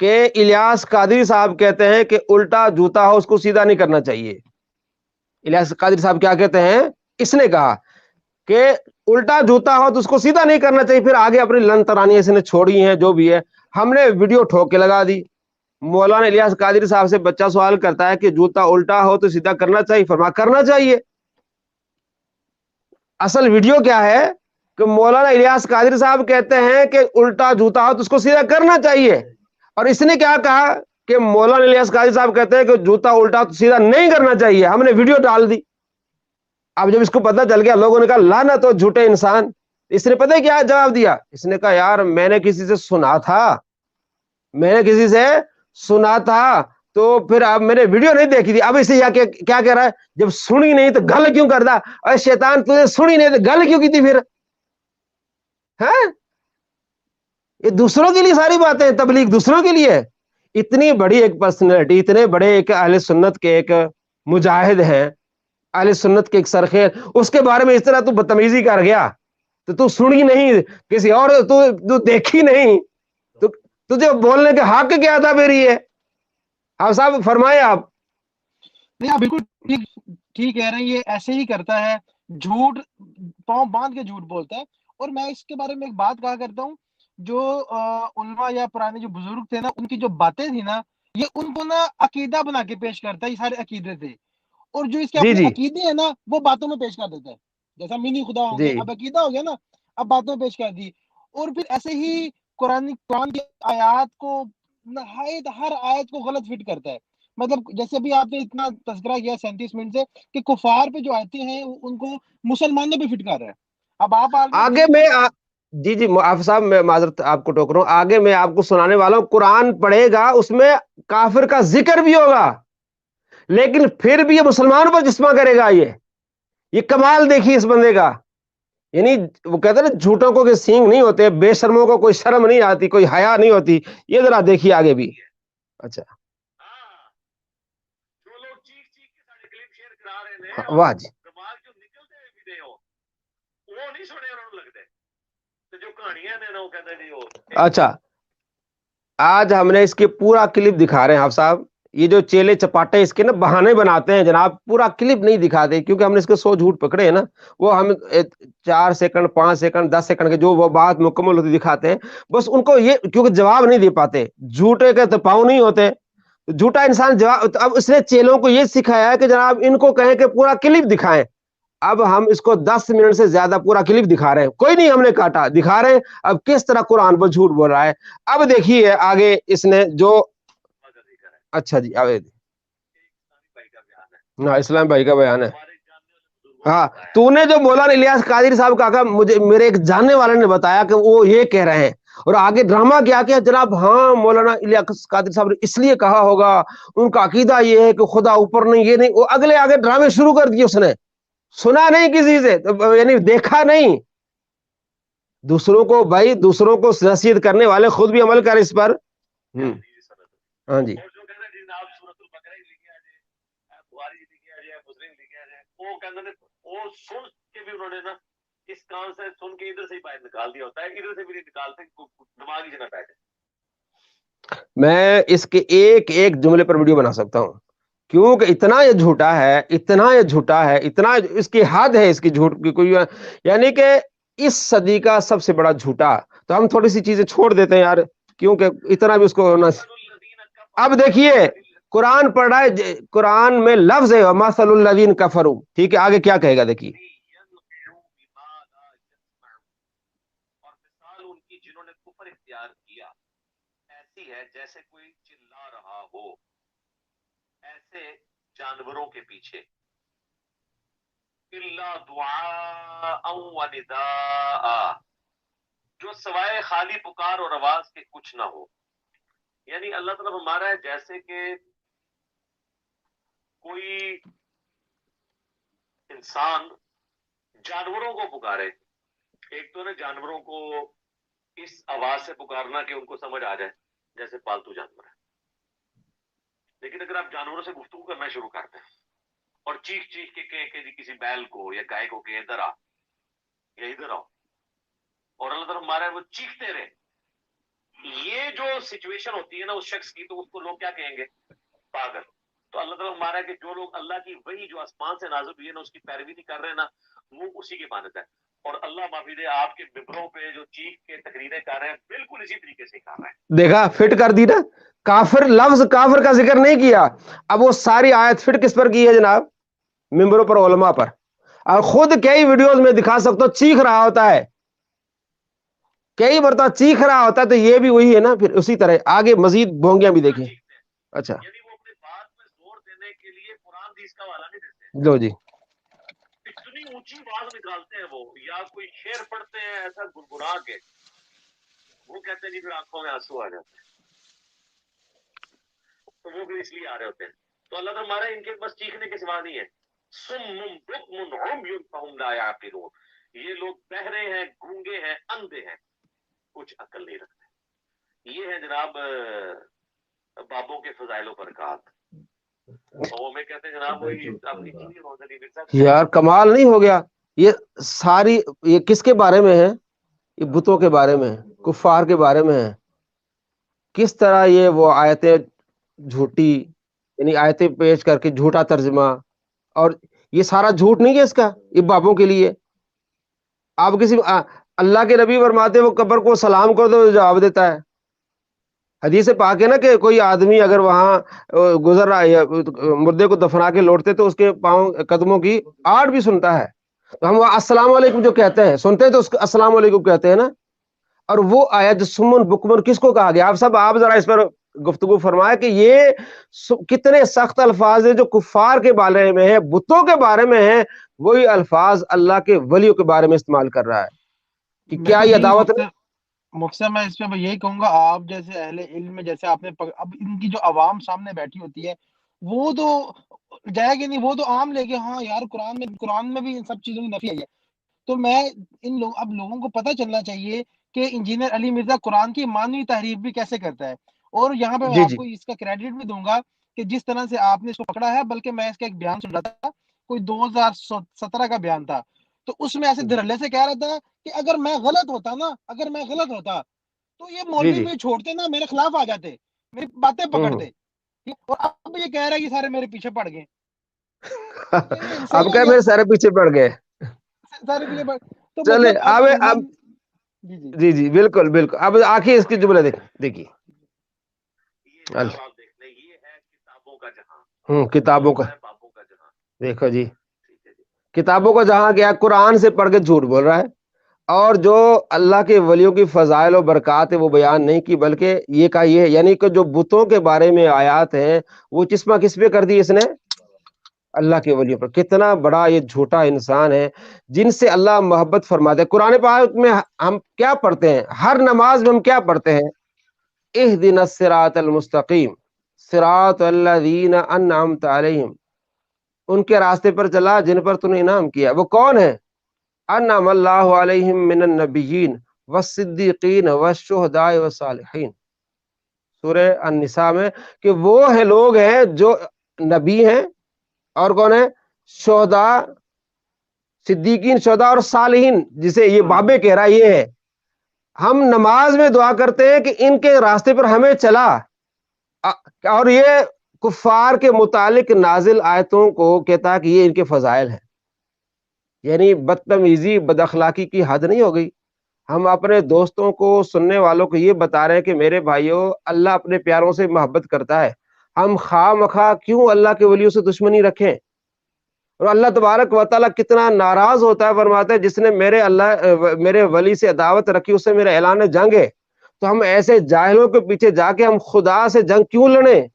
کہ الیاس قادری صاحب کہتے ہیں کہ الٹا جوتا ہو اس کو سیدھا نہیں کرنا چاہیے. الیاس قادری صاحب کیا کہتے ہیں؟ اس نے کہا کہ الٹا جوتا ہو تو اس کو سیدھا نہیں کرنا چاہیے. پھر آگے اپنی لن ترانی اس نے چھوڑی ہیں جو بھی ہے. ہم نے ویڈیو ٹھوک کے لگا دی. مولانا الیاس قادری صاحب سے بچہ سوال کرتا ہے کہ جوتا الٹا ہو تو سیدھا کرنا چاہیے، فرما کرنا چاہیے. اصل ویڈیو کیا ہے کہ مولانا الیاس قادری صاحب کہتے ہیں کہ الٹا جوتا ہو تو اس کو سیدھا کرنا چاہیے، اور اس نے کیا کہا کہ مولانا الیاس قادری صاحب کہتے ہیں کہ جوتا الٹا تو سیدھا نہیں کرنا چاہیے. ہم نے ویڈیو ڈال دی. اب جب اس کو پتہ چل گیا لوگوں نے کہا لعنت ہو جھوٹے انسان. اس نے پتہ ہے کیا جواب دیا؟ اس نے کہا یار میں نے کسی سے سنا تھا تو پھر اب میں نے ویڈیو نہیں دیکھی تھی. اب اسے کیا کہہ رہا ہے جب سنی نہیں تو گل کیوں کرتا؟ اے شیطان تجھے سنی نہیں تو گل کیوں کی تھی پھر؟ ہاں یہ دوسروں کے لیے ساری باتیں، تبلیغ دوسروں کے لیے. اتنی بڑی ایک پرسنالٹی، اتنے بڑے ایک اہل سنت کے ایک مجاہد ہیں، اہل سنت کے ایک سرخیر، اس کے بارے میں اس طرح تو بدتمیزی کر گیا تو سنی نہیں کسی اور تو دیکھی نہیں تو تجھے بولنے کے حق کیا تھا پھر؟ یہ آپ صاحب فرمائے آپ. نہیں آپ بالکل ٹھیک کہہ رہے ہیں. یہ ایسے ہی کرتا ہے، جھوٹ پاؤں باندھ کے جھوٹ بولتا ہے. اور میں اس کے بارے میں ایک بات کہا کرتا ہوں، جو علماء یا پرانے جو بزرگ تھے نا، ان کی جو باتیں تھی نا، یہ ان کو نا عقیدہ بنا کے پیش کرتا ہے. یہ سارے عقیدے تھے، اور جو اس کے جی اپنے جی عقیدے ہیں نا وہ باتوں میں پیش کر دیتا ہے. جیسا منی خدا ہوں گے، جی اب عقیدہ ہو گیا نا، اب باتوں میں پیش کر دی. اور پھر ایسے ہی قرآن کی آیات کو نہایت ہر آیت کو غلط فٹ کرتا ہے. مطلب جیسے ابھی آپ نے اتنا تذکرہ کیا 37 منٹ سے کہ کفار پہ جو آیتیں ہیں ان کو مسلمانوں پہ فٹ کر رہا ہے. اب آپ آگے میں جی آپ صاحب میں معذرت آپ کو ٹوک رہا ہوں. آگے میں آپ کو سنانے والا ہوں. قرآن پڑھے گا اس میں کافر کا ذکر بھی ہوگا، لیکن پھر بھی یہ مسلمانوں پر جسمہ کرے گا. یہ کمال دیکھیے اس بندے کا. یعنی وہ کہتے ہیں نا جھوٹوں کو کہ سینگ نہیں ہوتے، بے شرموں کو کوئی شرم نہیں آتی، کوئی حیا نہیں ہوتی. یہ ذرا دیکھیے آگے بھی. اچھا ہاں جو لوگ چیخ چیخ کے سارے کلپ شیئر کرا رہے ہیں واہ جی. دماغ جو نکلتے بھی دے ہو وہ نہیں سنے انہوں نے لگتے. تو جو کہانیاں نے نا وہ کہتے ہیں جی وہ اچھا آج ہم نے اس کے پورا کلپ دکھا رہے ہیں آپ صاحب. یہ جو چیلے چپاٹے اس کے نا بہانے بناتے ہیں جناب، پورا کلپ نہیں دکھاتے کیونکہ ہم نے اس کے 100 جھوٹ پکڑے ہیں نا. وہ ہم 4 سیکنڈ 5 سیکنڈ 10 سیکنڈ کے جو وہ بات مکمل ہوتی دکھاتے ہیں. بس ان کو یہ کیونکہ جواب نہیں دے پاتے، جھوٹے کے تو پاؤں نہیں ہوتے، جھوٹا انسان جواب. اب اس نے چیلوں کو یہ سکھایا ہے کہ جناب ان کو کہیں کہ پورا کلپ دکھائیں. اب ہم اس کو 10 منٹ سے زیادہ پورا کلپ دکھا رہے ہیں. کوئی نہیں ہم نے کاٹا، دکھا رہے ہیں اب کس طرح قرآن پر جھوٹ بول رہا ہے. اب دیکھیے آگے اس نے جو اچھا جی آگے ہاں اسلام بھائی کا بیان ہے. ہاں تو نے جو مولانا الیاس قادری صاحب کا مجھے میرے ایک جاننے والے نے بتایا کہ وہ یہ کہہ رہے ہیں، اور آگے ڈرامہ کیا کیا جناب. ہاں مولانا الیاس قادری صاحب نے اس لیے کہا ہوگا، ان کا عقیدہ یہ ہے کہ خدا اوپر نہیں، یہ نہیں. وہ اگلے آگے ڈرامے شروع کر دیے. اس نے سنا نہیں کسی سے، یعنی دیکھا نہیں. دوسروں کو بھائی دوسروں کو نصیحت کرنے والے خود بھی عمل کر اس پر. ہاں جی وہ سن کے بھی انہوں نے نا اس کان سے سن کے ادھر سے ہی باہر نکال دیا ہوتا ہے، ادھر سے بھی نہیں نکالتے، دماغ ہی نہ بیٹھے. میں اس کے ایک ایک جملے پر ویڈیو بنا سکتا ہوں کیونکہ اتنا یہ جھوٹا ہے، اتنا یہ جھوٹا ہے، اتنا اس کی حد ہے اس کی جھوٹ کی کوئی. یعنی کہ اس صدی کا سب سے بڑا جھوٹا. تو ہم تھوڑی سی چیزیں چھوڑ دیتے ہیں یار کیونکہ اتنا بھی اس کو ہونا. اب دیکھیے قرآن پڑھ رہا ہے، قرآن میں لفظ ہے مثل الذین کفروا. ٹھیک ہے آگے کیا کہے گا دیکھیے. اور مثال ان کی جنہوں نے کفر اختیار کیا ایسی ہے جیسے کوئی چلا رہا ہو ایسے جانوروں کے پیچھے، الا دعاء و نداء، جو سوائے خالی پکار اور آواز کے کچھ نہ ہو. یعنی اللہ تعالیٰ ہمارا ہے جیسے کہ کوئی انسان جانوروں کو پکارے. ایک تو نا جانوروں کو اس آواز سے پکارنا کہ ان کو سمجھ آ جائے جیسے پالتو جانور ہے. لیکن اگر آپ جانوروں سے گفتگو کرنا شروع کرتے ہیں اور چیخ چیخ کے کہیں کہ کسی بیل کو یا گائے کو کہ ادھر آ یا ادھر آؤ, اور اللہ تعالیٰ ہمارا وہ چیختے رہے, یہ جو سچویشن ہوتی ہے نا اس شخص کی, تو اس کو لوگ کیا کہیں گے؟ پاگل. تو اللہ تعالیٰ ہمارا ہے کہ جو لوگ اللہ کی وحی جو آسمان سے نازل ہوئی ہے نا اس کی پیروی نہیں کر رہے نا, وہ اسی کی مانت ہے. اور اللہ معافی دے آپ کے ممبروں پہ جو چیخ کے تقریریں کر رہے ہیں بالکل اسی طریقے سے کر رہے ہیں. دیکھا فٹ کر دی نا, کافر لفظ کافر کا ذکر نہیں کیا. اب وہ ساری آیت فٹ کس پر کی ہے جناب؟ ممبروں پر, علماء پر. اور خود کئی ویڈیوز میں دکھا سکتا ہوں چیخ رہا ہوتا ہے, کئی مرتبہ چیخ رہا ہوتا ہے. تو یہ بھی وہی ہے نا, پھر اسی طرح آگے مزید بھونگیاں بھی دیکھیں. اچھا یعنی وہ اپنے بات میں زور دینے کے لیے قرآن حدیث کا حوالہ نہیں دیتے, لو جی اتنی اونچی آواز نکالتے ہیں وہ, یا کوئی شعر پڑھتے ہیں ایسا گنگنا کے, وہ کہتے ہیں نہیں پھر آنکھوں میں آنسو آ جاتے ہیں, تو وہ بھی اس لیے آ رہے ہوتے ہیں. تو اللہ تعالیٰ ہمارا ان کے بس چیخنے کے سوا نہیں ہے. صم بکم عمی فہم لا یعقلون, یہ لوگ بہرے ہیں, گونگے ہیں, اندھے ہیں, کچھ عقل نہیں رکھتے. یہ ہے جناب بابوں کے فضائل و برکات. اور میں کہتے ہیں جناب وہی اپنی چیزیں روزنی مرزا یار کمال نہیں ہو گیا؟ یہ ساری یہ کس کے بارے میں ہے؟ یہ بتوں کے بارے میں ہے, کفار کے بارے میں ہے. کس طرح یہ وہ آیتیں جھوٹی, یعنی آیتیں پیش کر کے جھوٹا ترجمہ, اور یہ سارا جھوٹ نہیں ہے اس کا, یہ بابوں کے لیے. آپ کسی اللہ کے نبی فرماتے وہ قبر کو سلام کر دو جواب دیتا ہے. حدیث پاک ہے نا کہ کوئی آدمی اگر وہاں گزر رہا ہے, مردے کو دفنا کے لوٹتے تو اس کے پاؤں قدموں کی آڑ بھی سنتا ہے. تو ہم السلام علیکم جو کہتے ہیں, سنتے ہیں تو اس کو السلام علیکم کہتے ہیں نا. اور وہ آیت سمن بکمن کس کو کہا گیا؟ آپ ذرا اس پر گفتگو فرمائے کہ یہ کتنے سخت الفاظ ہیں جو کفار کے بارے میں ہے, بتوں کے بارے میں ہے, وہی الفاظ اللہ کے ولیوں کے بارے میں استعمال کر رہا ہے. کہ کیا یہ دعوت ہے؟ مقصد میں اس پہ یہی کہوں گا, آپ جیسے اہل علم میں جیسے آپ نے اب ان کی جو عوام سامنے بیٹھی ہوتی ہے وہ تو جائے گی نہیں, وہ تو عام لے کے ہاں یار قرآن میں بھی ان سب چیزوں کی نفی آئی ہے. تو میں اب لوگوں کو پتہ چلنا چاہیے کہ انجینئر علی مرزا قرآن کی معنوی تحریف بھی کیسے کرتا ہے. اور یہاں پہ میں آپ کو اس کا کریڈٹ بھی دوں گا کہ جس طرح سے آپ نے اس کو پکڑا ہے, بلکہ میں اس کا ایک بیان سن رہا تھا, کوئی 2017 کا بیان تھا, تو اس میں ایسے دھڑلے سے کہہ رہا تھا کہ اگر میں غلط ہوتا تو یہ مولوی بھی چھوڑتے نا, میرے خلاف آ جاتے, میری باتیں پکڑتے. اور اب یہ کہہ رہا ہے کہ سارے میرے پیچھے پڑ گئے. اب کہ میرے سارے پیچھے پڑ گئے. چلے اب جی بالکل بالکل. اب آخر اس کی جملے دیکھیے, کتابوں کا دیکھو جی, کتابوں کا جہاں گیا قرآن سے پڑھ کے جھوٹ بول رہا ہے, اور جو اللہ کے ولیوں کی فضائل و برکات ہے وہ بیان نہیں کی, بلکہ یہ کہا یہ ہے, یعنی کہ جو بتوں کے بارے میں آیات ہیں وہ چشمہ کس پہ کر دی اس نے؟ اللہ کے ولیوں پر. کتنا بڑا یہ جھوٹا انسان ہے جن سے اللہ محبت فرماتے ہیں. قرآن پاک میں ہم کیا پڑھتے ہیں؟ ہر نماز میں ہم کیا پڑھتے ہیں؟ اہدنا الصراط المستقیم صراط الذین انعمت علیہم, ان کے راستے پر چلا جن پر تو نے انعام کیا. وہ کون ہے؟ انعم اللہ علیہم من النبیین والصدیقین والشہداء والصالحین, سورہ النساء میں, کہ وہ ہیں لوگ ہیں جو نبی ہیں, اور کون ہے؟ شہداء, صدیقین, شہداء اور صالحین, جسے یہ بابے کہہ رہا ہے. یہ ہے ہم نماز میں دعا کرتے ہیں کہ ان کے راستے پر ہمیں چلا, اور یہ کفار کے متعلق نازل آیتوں کو کہتا ہے کہ یہ ان کے فضائل ہیں. یعنی بدتمیزی بد اخلاقی کی حد نہیں ہو گئی. ہم اپنے دوستوں کو, سننے والوں کو یہ بتا رہے ہیں کہ میرے بھائیوں اللہ اپنے پیاروں سے محبت کرتا ہے, ہم خواہ مخواہ کیوں اللہ کے ولیوں سے دشمنی رکھیں؟ اور اللہ تبارک و تعالیٰ کتنا ناراض ہوتا ہے, فرماتا ہے جس نے میرے ولی سے عداوت رکھی اسے میرا اعلان جنگ ہے. تو ہم ایسے جاہلوں کے پیچھے جا کے ہم خدا سے جنگ کیوں لڑیں؟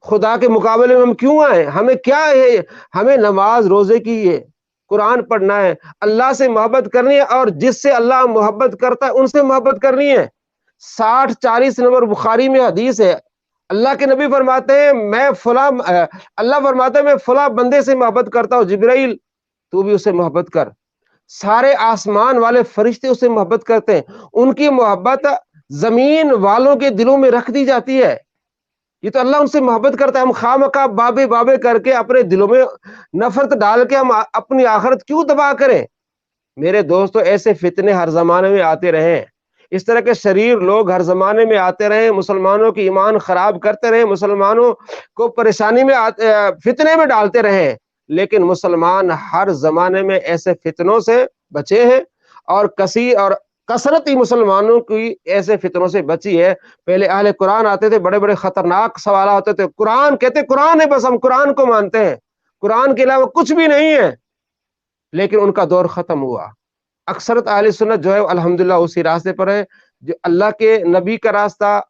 خدا کے مقابلے میں ہم کیوں آئیں؟ ہمیں کیا ہے؟ ہمیں نماز روزے کی ہے, قرآن پڑھنا ہے, اللہ سے محبت کرنی ہے, اور جس سے اللہ محبت کرتا ہے ان سے محبت کرنی ہے. 60-40 نمبر بخاری میں حدیث ہے، اللہ کے نبی فرماتے ہیں میں فلاں اللہ فرماتا ہے میں فلاں بندے سے محبت کرتا ہوں، جبرائیل تو بھی اسے محبت کر، سارے آسمان والے فرشتے اسے محبت کرتے ہیں، ان کی محبت زمین والوں کے دلوں میں رکھ دی جاتی ہے، یہ تو اللہ ان سے محبت کرتا ہے، ہم خواہ بابے بابے کر کے اپنے دلوں میں نفرت ڈال کے ہم اپنی آخرت کیوں تباہ کریں؟ میرے دوستو ایسے فتنے ہر زمانے میں آتے رہے ہیں، اس طرح کے شریر لوگ ہر زمانے میں آتے رہے، مسلمانوں کی ایمان خراب کرتے رہے، مسلمانوں کو پریشانی میں فتنے میں ڈالتے رہے، لیکن مسلمان ہر زمانے میں ایسے فتنوں سے بچے ہیں، اور کثرت ہی مسلمانوں کی ایسے فتنوں سے بچی ہے۔ پہلے اہل قرآن آتے تھے، بڑے بڑے خطرناک سوالات ہوتے تھے، قرآن کہتے قرآن ہے، بس ہم قرآن کو مانتے ہیں، قرآن کے علاوہ کچھ بھی نہیں ہے، لیکن ان کا دور ختم ہوا۔ اکثرت اہل سنت جو ہے الحمدللہ اسی راستے پر ہے، جو اللہ کے نبی کا راستہ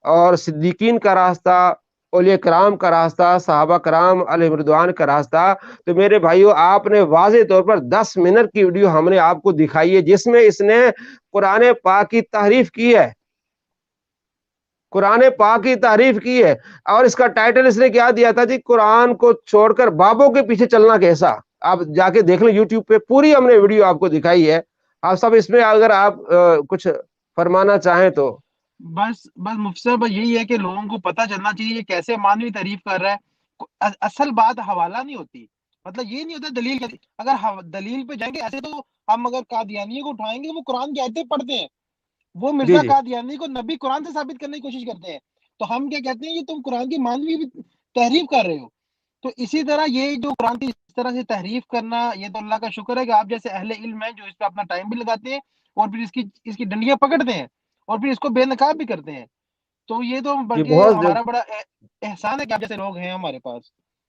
اور صدیقین کا راستہ، اولیاء کرام کا راستہ، صحابہ کرام علیہ رضوان کا راستہ۔ تو میرے بھائیو، آپ نے واضح طور پر 10 منٹ کی ویڈیو ہم نے آپ کو دکھائی ہے، جس میں اس نے قرآن پاک کی تعریف کی ہے، قرآن پاک کی تعریف کی ہے، اور اس کا ٹائٹل اس نے کیا دیا تھا جی، قرآن کو چھوڑ کر بابوں کے پیچھے چلنا کیسا۔ آپ جا کے دیکھ لیں یوٹیوب پہ، پوری ہم نے ویڈیو آپ کو دکھائی ہے۔ آپ سب اس میں اگر آپ کچھ فرمانا چاہیں تو۔ بس مفتی صاحب یہی ہے کہ لوگوں کو پتہ چلنا چاہیے یہ کیسے مانوی تعریف کر رہا ہے۔ اصل بات حوالہ نہیں ہوتی، مطلب یہ نہیں ہوتا دلیل کا، اگر دلیل پہ جائیں گے ایسے تو ہم اگر قادیانی کو اٹھائیں گے وہ قرآن کی آیتیں پڑھتے ہیں، وہ جی مرزا جی قادیانی کو نبی قرآن سے ثابت کرنے کی کوشش کرتے ہیں، تو ہم کیا کہتے ہیں یہ تم قرآن کی مانوی تحریف کر رہے ہو۔ تو اسی طرح یہ جو قرآن کی اس طرح سے تحریف کرنا، یہ تو اللہ کا شکر ہے کہ آپ جیسے اہل علم ہیں جو اس پہ اپنا ٹائم بھی لگاتے ہیں اور پھر اس کی ڈنڈیاں پکڑتے ہیں اور پھر اس کو بے نقاب بھی کرتے ہیں، تو یہ تو جی، بلکہ ہمارا بڑا احسان ہے کہ آپ جیسے لوگ ہیں ہمارے پاس۔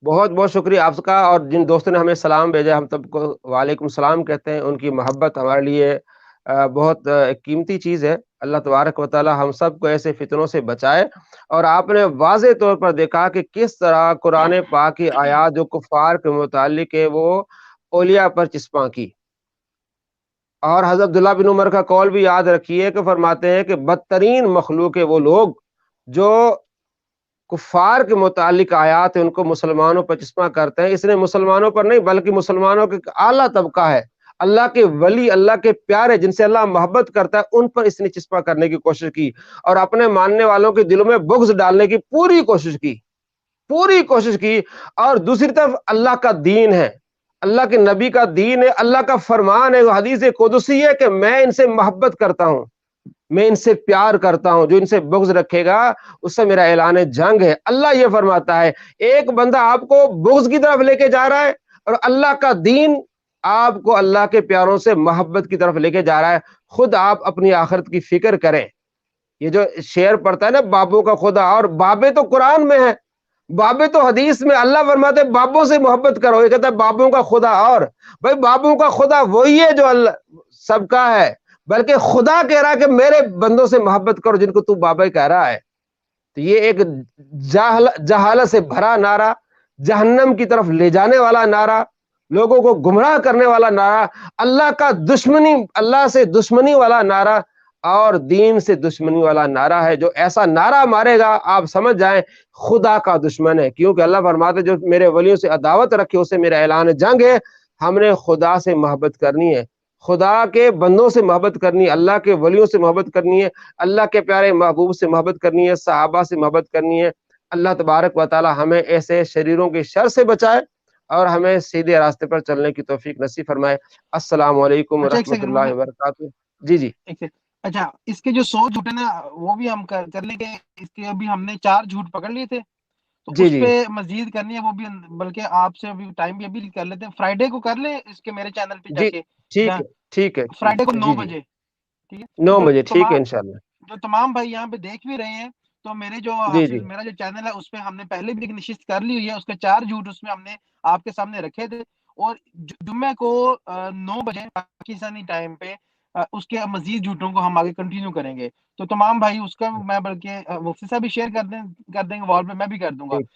بہت بہت شکریہ آپ کا، اور جن دوستوں نے ہمیں سلام بھیجا ہم سب کو وعلیکم السلام کہتے ہیں، ان کی محبت ہمارے لیے بہت قیمتی چیز ہے۔ اللہ تبارک و تعالی ہم سب کو ایسے فتنوں سے بچائے۔ اور آپ نے واضح طور پر دیکھا کہ کس طرح قرآن پاک کی آیات جو کفار کے متعلق ہے وہ اولیاء پر چسپاں کی، اور حضرت عبداللہ بن عمر کا قول بھی یاد رکھیے کہ فرماتے ہیں کہ بدترین مخلوق ہے وہ لوگ جو کفار کے متعلق آیات ان کو مسلمانوں پر چسپاں کرتے ہیں۔ اس نے مسلمانوں پر نہیں بلکہ مسلمانوں کے اعلیٰ طبقہ ہے، اللہ کے ولی، اللہ کے پیارے جن سے اللہ محبت کرتا ہے، ان پر اس نے چسپاں کرنے کی کوشش کی، اور اپنے ماننے والوں کے دلوں میں بغض ڈالنے کی پوری کوشش کی۔ اور دوسری طرف اللہ کا دین ہے، اللہ کے نبی کا دین ہے، اللہ کا فرمان ہے، وہ حدیث قدسی ہے کہ میں ان سے محبت کرتا ہوں، میں ان سے پیار کرتا ہوں، جو ان سے بغض رکھے گا اس سے میرا اعلان جنگ ہے۔ اللہ یہ فرماتا ہے، ایک بندہ آپ کو بغض کی طرف لے کے جا رہا ہے، اور اللہ کا دین آپ کو اللہ کے پیاروں سے محبت کی طرف لے کے جا رہا ہے۔ خود آپ اپنی آخرت کی فکر کریں۔ یہ جو شعر پڑھتا ہے نا، بابوں کا خدا، اور بابے تو قرآن میں ہے، بابے تو حدیث میں، اللہ فرماتے ہیں بابوں سے محبت کرو، یہ کہتا ہے بابوں کا خدا، اور بھائی بابوں کا خدا وہی ہے جو اللہ سب کا ہے، بلکہ خدا کہہ رہا ہے کہ میرے بندوں سے محبت کرو جن کو تو بابا کہہ رہا ہے۔ تو یہ ایک جہالت سے بھرا نعرہ، جہنم کی طرف لے جانے والا نعرہ، لوگوں کو گمراہ کرنے والا نعرہ، اللہ سے دشمنی والا نعرہ، اور دین سے دشمنی والا نعرہ ہے۔ جو ایسا نعرہ مارے گا آپ سمجھ جائیں خدا کا دشمن ہے، کیونکہ اللہ فرماتے جو میرے ولیوں سے عداوت رکھے اسے میرا اعلان جنگ ہے۔ ہم نے خدا سے محبت کرنی ہے، خدا کے بندوں سے محبت کرنی ہے، اللہ کے ولیوں سے محبت کرنی ہے، اللہ کے پیارے محبوب سے محبت کرنی ہے، صحابہ سے محبت کرنی ہے۔ اللہ تبارک و تعالی ہمیں ایسے شریروں کے شر سے بچائے اور ہمیں سیدھے راستے پر چلنے کی توفیق نصیب فرمائے۔ السلام علیکم اچھا ایک ورحمۃ سیکنڈ اللہ وبرکاتہ۔ جی جی اچھا اس کے جو 100 جھوٹ ہے نا وہ بھی ہم کر لیں گے، اس کے ابھی ہم نے 4 جھوٹ پکڑ لیے تھے، تو جی اس جی پہ مزید کرنی ہے وہ بھی، بلکہ آپ سے ابھی ٹائم بھی ابھی کر لیتے ہیں، فرائیڈے کو کر لیں اس کے میرے چینل پہ جا جی، کے، ٹھیک ہے ٹھیک ہے فرائیڈے کو 9 جی جی بجے، ٹھیک ہے؟ 9 جو بجے ٹھیک ہے تمام انشاءاللہ۔ جو تمام بھائی یہاں پہ دیکھ بھی رہے ہیں، تو میرے جو جی جی حافظ میرا جو چینل ہے اس پہ ہم نے پہلے بھی ایک نشست کر لی ہوئی ہے، اس کے 4 جھوٹ اس میں ہم نے آپ کے سامنے رکھے تھے، اور جمعہ کو 9 بجے پاکستانی ٹائم پہ اس کے مزید جھوٹوں کو ہم آگے کنٹینیو کریں گے، تو تمام بھائی اس کا میں بلکہ مفتی صاحب بھی شیئر کر دیں گے وال پہ، میں بھی کر دوں گا، ٹھیک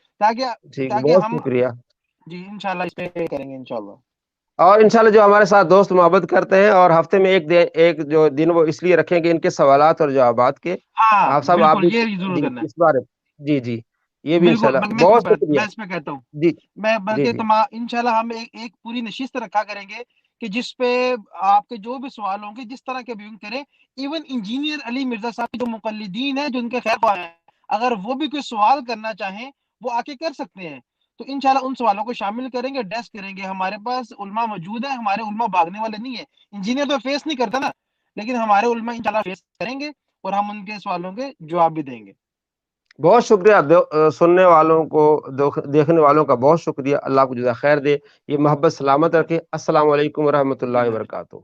ٹھیک، تاکہ بہت ہم شکریہ۔ جی انشاءاللہ اس پہ کریں گے انشاءاللہ۔ اور انشاءاللہ جو ہمارے ساتھ دوست محبت کرتے ہیں اور ہفتے میں ایک جو دن وہ اس لیے رکھیں گے ان کے سوالات اور جوابات کے، ہاں آپ صاحب آپ بالکل، بھی یہ ضرور کرنا ہے، اس بارے جی جی یہ بھی بالکل انشاءاللہ بہت شکریہ۔ میں اس میں کہتا ہوں، جی میں جی بلکہ جی انشاءاللہ ہم ایک پوری نشست رکھا کریں گے کہ جس پہ آپ کے جو بھی سوال ہوں گے جس طرح کے بھی کریں، ایون انجینئر علی مرزا صاحب جو مقلدین ہیں جو ان کے خیر خواہ ہیں، اگر وہ بھی کوئی سوال کرنا چاہیں وہ آ کے کر سکتے ہیں، تو انشاءاللہ ان سوالوں کو شامل کریں گے، ڈیسک کریں گے، ہمارے پاس علماء موجود ہیں، ہمارے علماء بھاگنے والے نہیں ہیں، انجینئر تو فیس نہیں کرتا نا، لیکن ہمارے علماء انشاءاللہ فیس کریں گے اور ہم ان کے سوالوں کے جواب بھی دیں گے۔ بہت شکریہ، سننے والوں کو دیکھنے والوں کا بہت شکریہ، اللہ کو جزا خیر دے، یہ محبت سلامت رکھے۔ السلام علیکم ورحمۃ اللہ ٹھیک ہے۔ وبرکاتہ۔